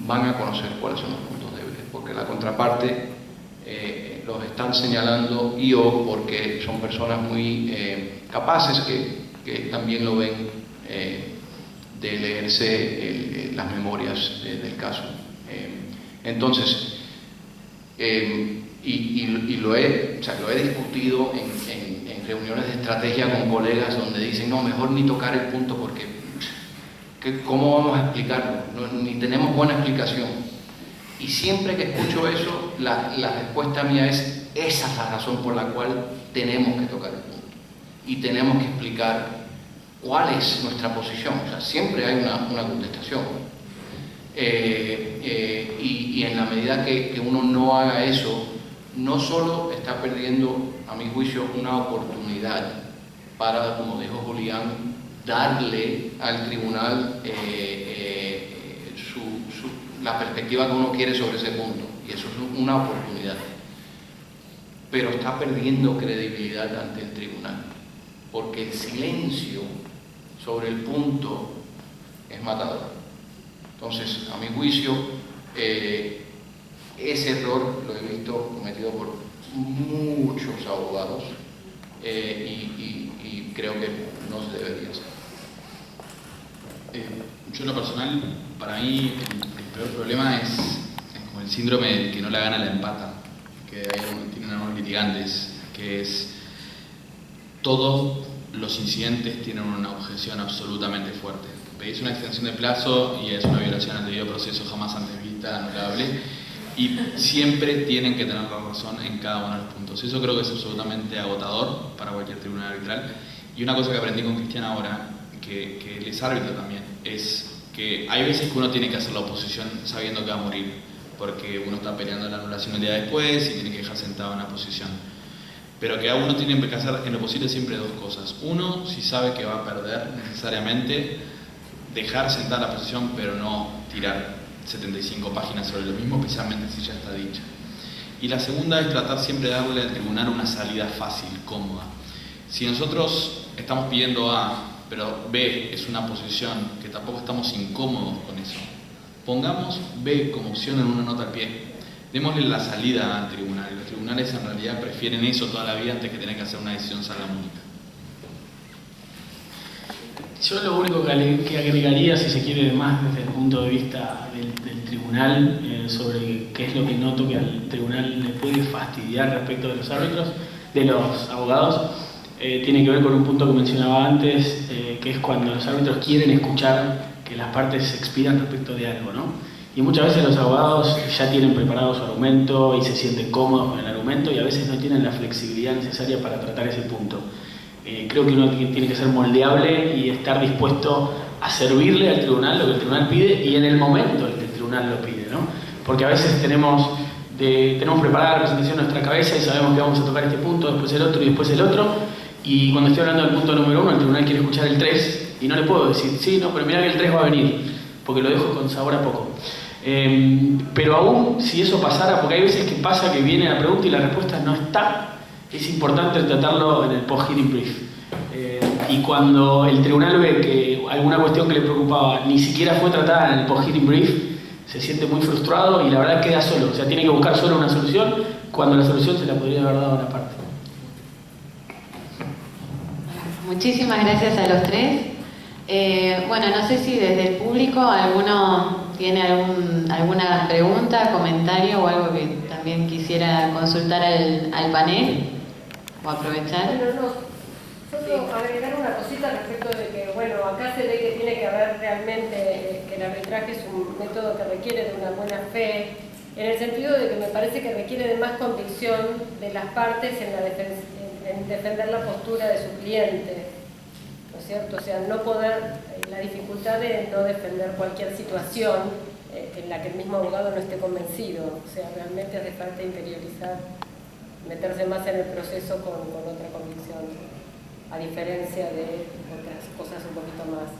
[SPEAKER 3] van a conocer cuáles son los puntos débiles, porque la contraparte los están señalando y o porque son personas muy capaces que también lo ven de leerse las memorias del caso. Entonces, lo he discutido en reuniones de estrategia con colegas donde dicen, no, mejor ni tocar el punto porque ¿cómo vamos a explicarlo? Ni tenemos buena explicación. Y siempre que escucho eso, la respuesta mía es, esa es la razón por la cual tenemos que tocar el punto. Y tenemos que explicar cuál es nuestra posición. O sea, siempre hay una contestación. Y en la medida que uno no haga eso, no solo está perdiendo, a mi juicio, una oportunidad para, como dijo Julián, darle al tribunal la perspectiva que uno quiere sobre ese punto, y eso es una oportunidad, pero está perdiendo credibilidad ante el tribunal, porque el silencio sobre el punto es matador. Entonces, a mi juicio, ese error lo he visto cometido por muchos abogados y creo que no se debería hacer.
[SPEAKER 5] Yo en lo personal, para mí el peor problema es como el síndrome del que no la gana la empata, que tienen algunos litigantes, que es todos los incidentes tienen una objeción absolutamente fuerte. pedís una extensión de plazo y es una violación al debido proceso jamás antes vista, anulable, y siempre tienen que tener la razón en cada uno de los puntos. Eso creo que es absolutamente agotador para cualquier tribunal arbitral. Y una cosa que aprendí con Cristian ahora, que él es árbitro también, es que hay veces que uno tiene que hacer la oposición sabiendo que va a morir, porque uno está peleando la anulación el día después y tiene que dejar sentado en la posición. Pero que uno tiene que hacer en lo posible siempre dos cosas. Uno, si sabe que va a perder necesariamente, dejar sentada la posición, pero no tirar 75 páginas sobre lo mismo, especialmente si ya está dicha. Y la segunda es tratar siempre de darle al tribunal una salida fácil, cómoda. Si nosotros estamos pidiendo A, pero B es una posición que tampoco estamos incómodos con eso, pongamos B como opción en una nota al pie. Démosle la salida al tribunal. Los tribunales en realidad prefieren eso toda la vida antes que tener que hacer una decisión salamónica.
[SPEAKER 4] Yo lo único que agregaría, si se quiere, más desde el punto de vista del tribunal, sobre qué es lo que noto que al tribunal le puede fastidiar respecto de los árbitros, de los abogados, tiene que ver con un punto que mencionaba antes, que es cuando los árbitros quieren escuchar que las partes se expiran respecto de algo, ¿no? Y muchas veces los abogados ya tienen preparado su argumento y se sienten cómodos con el argumento y a veces no tienen la flexibilidad necesaria para tratar ese punto. Creo que uno tiene que ser moldeable y estar dispuesto a servirle al tribunal lo que el tribunal pide y en el momento en que el tribunal lo pide, ¿no? Porque a veces tenemos preparada la presentación en nuestra cabeza y sabemos que vamos a tocar este punto, después el otro y después el otro, y cuando estoy hablando del punto número 1 el tribunal quiere escuchar el 3 y no le puedo decir, sí, no, pero mirá que el 3 va a venir, porque lo dejo con sabor a poco. Pero aún si eso pasara, porque hay veces que pasa que viene la pregunta y la respuesta no está, es importante tratarlo en el post-hearing brief. Y cuando el tribunal ve que alguna cuestión que le preocupaba ni siquiera fue tratada en el post-hearing brief, se siente muy frustrado y la verdad queda solo. O sea, tiene que buscar solo una solución cuando la solución se la podría haber dado a una parte.
[SPEAKER 2] Muchísimas gracias a los tres. Bueno, no sé si desde el público alguno tiene alguna pregunta, comentario o algo que también quisiera consultar al panel o aprovechar.
[SPEAKER 6] Bueno, solo agregar una cosita respecto de que, bueno, acá se ve que tiene que haber realmente que el arbitraje es un método que requiere de una buena fe, en el sentido de que me parece que requiere de más convicción de las partes en defender la postura de su cliente, ¿no es cierto? O sea, no poder, la dificultad de no defender cualquier situación en la que el mismo abogado no esté convencido, o sea, realmente hace falta interiorizar, meterse más en el proceso con otra convicción, a diferencia de otras cosas un poquito más.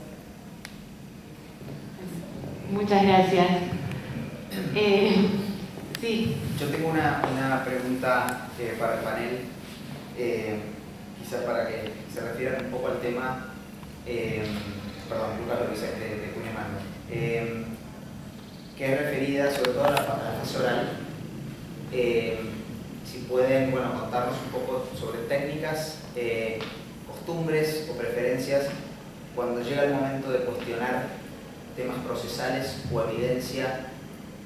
[SPEAKER 2] Muchas gracias. Sí.
[SPEAKER 7] Yo tengo una pregunta para el panel, quizás para que se refieran un poco al tema, perdón, Lucas lo dice de Cuña Mano, que es referida sobre todo a la fase oral. Si pueden, bueno, contarnos un poco sobre técnicas, costumbres o preferencias cuando llega el momento de cuestionar temas procesales o evidencia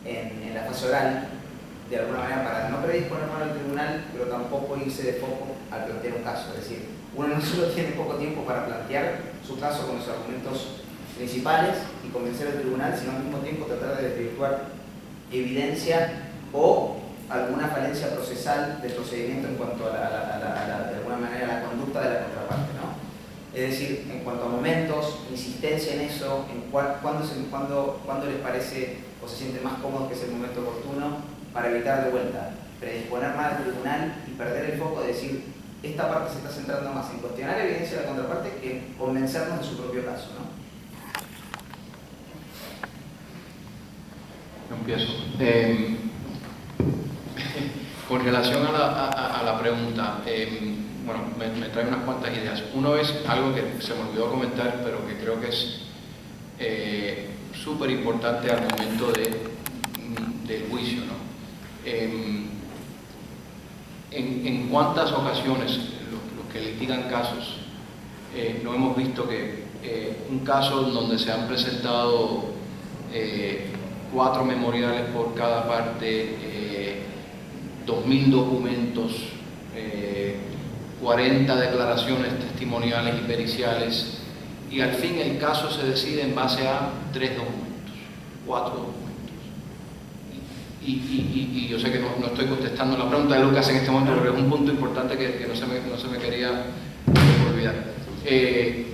[SPEAKER 7] en la fase oral, de alguna manera para no predisponer mal al tribunal, pero tampoco irse de foco al plantear un caso. Es decir, uno no solo tiene poco tiempo para plantear su caso con los argumentos principales y convencer al tribunal, sino al mismo tiempo tratar de desvirtuar evidencia o alguna falencia procesal del procedimiento en cuanto a de alguna manera, la conducta de la contraparte, ¿no? Es decir, en cuanto a momentos, insistencia en eso, en cuándo les parece o se sienten más cómodos que es el momento oportuno para evitar de vuelta predisponer mal al tribunal y perder el foco de decir, esta parte se está centrando más en cuestionar la evidencia de la contraparte que en convencernos de su propio caso, ¿no?
[SPEAKER 3] Empiezo. Con relación a la pregunta, bueno, me trae unas cuantas ideas. Uno es algo que se me olvidó comentar, pero que creo que es súper importante al momento del juicio, ¿no? En cuántas ocasiones los que litigan casos no hemos visto que un caso donde se han presentado 4 memoriales por cada parte, 2.000 documentos, 40 declaraciones testimoniales y periciales, y al fin el caso se decide en base a 3 documentos, 4 documentos. Y yo sé que no estoy contestando la pregunta de Lucas en este momento, pero es un punto importante que no se me quería olvidar. El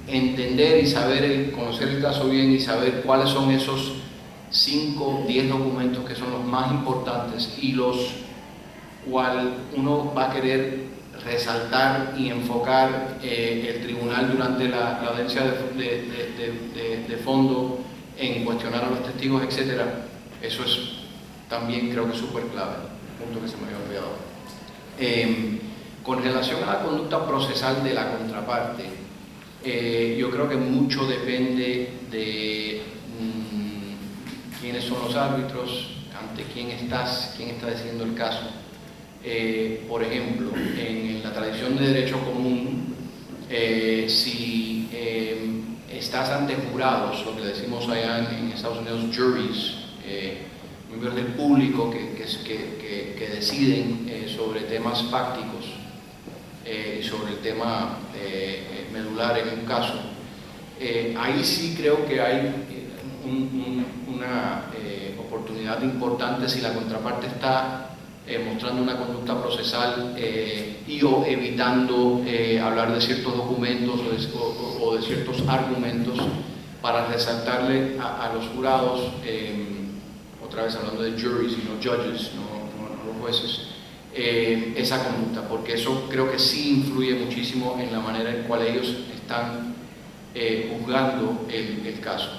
[SPEAKER 3] entender y saber, conocer el caso bien y saber cuáles son esos 5, 10 documentos que son los más importantes y los cual uno va a querer resaltar y enfocar el tribunal durante la audiencia de fondo en cuestionar a los testigos, etc. Eso es también creo que es súper clave, punto que se me había olvidado. Con relación a la conducta procesal de la contraparte, yo creo que mucho depende de quiénes son los árbitros, ante quién está decidiendo el caso. Por ejemplo, en la tradición de derecho común, si estás ante jurados, lo que decimos allá en Estados Unidos, juries, miembros del público que deciden sobre temas fácticos y sobre el tema medular en un caso, ahí sí creo que hay una oportunidad importante si la contraparte está mostrando una conducta procesal y o evitando hablar de ciertos documentos o de ciertos argumentos para resaltarle a los jurados, otra vez hablando de juries y no judges, no los jueces, esa conducta, porque eso creo que sí influye muchísimo en la manera en cual ellos están juzgando el caso.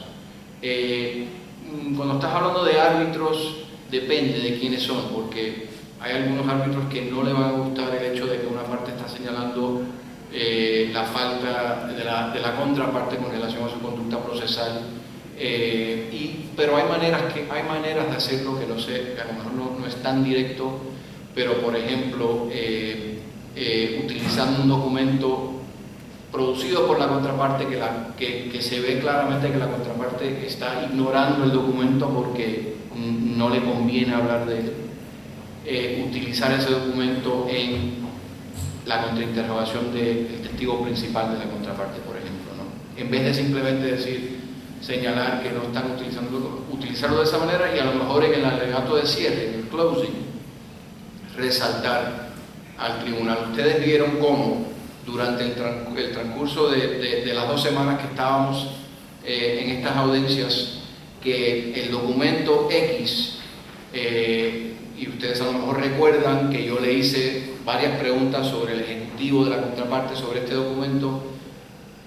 [SPEAKER 3] Cuando estás hablando de árbitros, depende de quiénes son, porque hay algunos árbitros que no le van a gustar el hecho de que una parte está señalando la falta de la contraparte con relación a su conducta procesal, pero hay maneras de hacerlo que a lo mejor no es tan directo, pero por ejemplo utilizando un documento producido por la contraparte que se ve claramente que la contraparte está ignorando el documento porque no le conviene hablar de él. Utilizar ese documento en la contrainterrogación del testigo principal de la contraparte, por ejemplo, ¿no? En vez de simplemente señalar que no están utilizarlo de esa manera y a lo mejor en el alegato de cierre, en el closing, resaltar al tribunal. Ustedes vieron cómo durante el transcurso de las 2 semanas que estábamos en estas audiencias, que el documento X, y ustedes a lo mejor recuerdan que yo le hice varias preguntas sobre el ejecutivo de la contraparte sobre este documento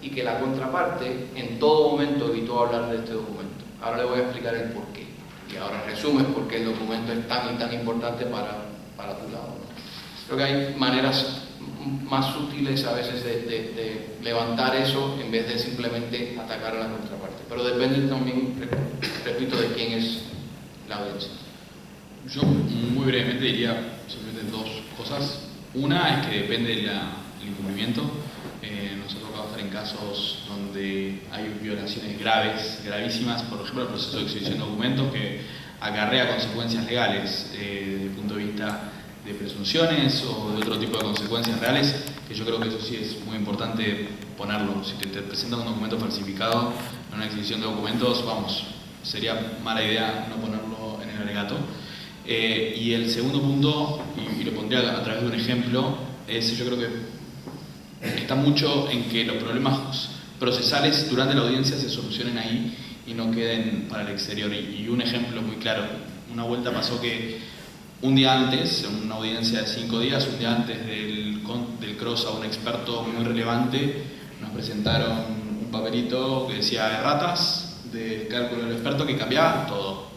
[SPEAKER 3] y que la contraparte en todo momento evitó hablar de este documento. Ahora le voy a explicar el porqué y ahora resumes por qué el documento es tan y tan importante para tu lado, ¿no? Creo que hay maneras más sutiles a veces de levantar eso en vez de simplemente atacar a la contraparte, pero depende también, repito, de quién es la audiencia.
[SPEAKER 5] Yo muy brevemente diría simplemente 2 cosas. Una es que depende del incumplimiento. Nos ha tocado estar en casos donde hay violaciones gravísimas, por ejemplo el proceso de exhibición de documentos que acarrea consecuencias legales desde el punto de vista de presunciones o de otro tipo de consecuencias reales, que yo creo que eso sí es muy importante ponerlo. Si te presentan un documento falsificado en una exhibición de documentos, sería mala idea no ponerlo en el alegato. Y el segundo punto, y lo pondría a través de un ejemplo, es yo creo que está mucho en que los problemas procesales durante la audiencia se solucionen ahí y no queden para el exterior. Y un ejemplo muy claro, una vuelta pasó que un día antes, en una audiencia de 5 días, un día antes del cross a un experto muy relevante, nos presentaron un papelito que decía erratas de cálculo del experto que cambiaba todo.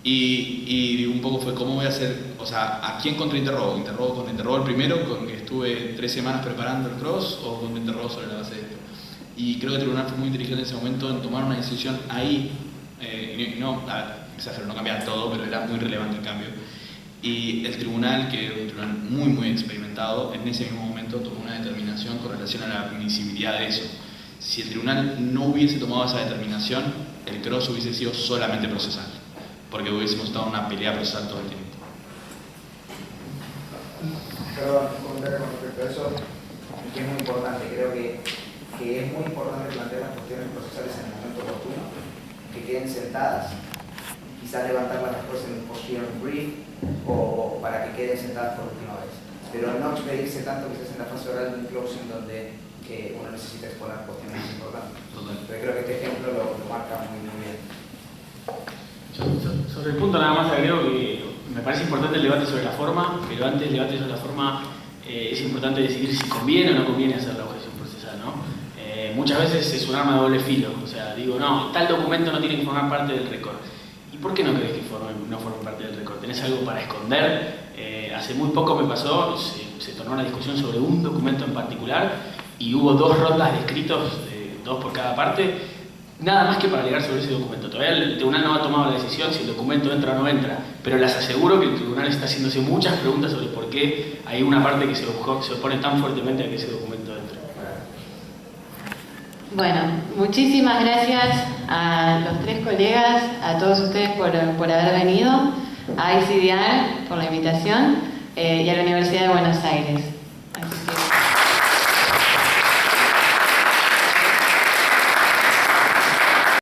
[SPEAKER 5] Y un poco fue cómo voy a hacer, o sea, ¿a quién contrainterrogo? ¿Contrainterrogo el primero con que estuve 3 semanas preparando el cross o contrainterrogo sobre la base de esto? Y creo que el tribunal fue muy inteligente en ese momento en tomar una decisión ahí, exagero, no cambiaba todo, pero era muy relevante el cambio. Y el tribunal, que era un tribunal muy experimentado, en ese mismo momento tomó una determinación con relación a la admisibilidad de eso. Si el tribunal no hubiese tomado esa determinación, el cross hubiese sido solamente procesal, porque hubiésemos estado en una pelea procesal todo el tiempo.
[SPEAKER 8] Perdón, un comentario con respecto a eso.
[SPEAKER 7] que es muy importante. Creo que es muy importante plantear las cuestiones procesales en el momento oportuno, que queden sentadas, quizás levantarlas después en un posterior brief o para que queden sentadas por última vez. Pero no expedirse tanto quizás en la fase oral de un closing donde uno necesita exponer cuestiones importantes. Pero creo que este ejemplo lo marca muy bien.
[SPEAKER 4] Sobre el punto nada más agrego que me parece importante el debate sobre la forma, pero antes del debate sobre la forma es importante decidir si conviene o no conviene hacer la objeción procesal, ¿no? Muchas veces es un arma de doble filo, o sea, digo, no, tal documento no tiene que formar parte del récord. ¿Y por qué no crees que no forme parte del récord? ¿Tenés algo para esconder? Hace muy poco me pasó, se tornó una discusión sobre un documento en particular y hubo 2 rondas de escritos, 2 por cada parte, nada más que para alegar sobre ese documento. Todavía el tribunal no ha tomado la decisión si el documento entra o no entra, pero les aseguro que el tribunal está haciéndose muchas preguntas sobre por qué hay una parte que se opone tan fuertemente a que ese documento entre.
[SPEAKER 2] Bueno, muchísimas gracias a los 3 colegas, a todos ustedes por haber venido, a ICDR por la invitación y a la Universidad de Buenos Aires.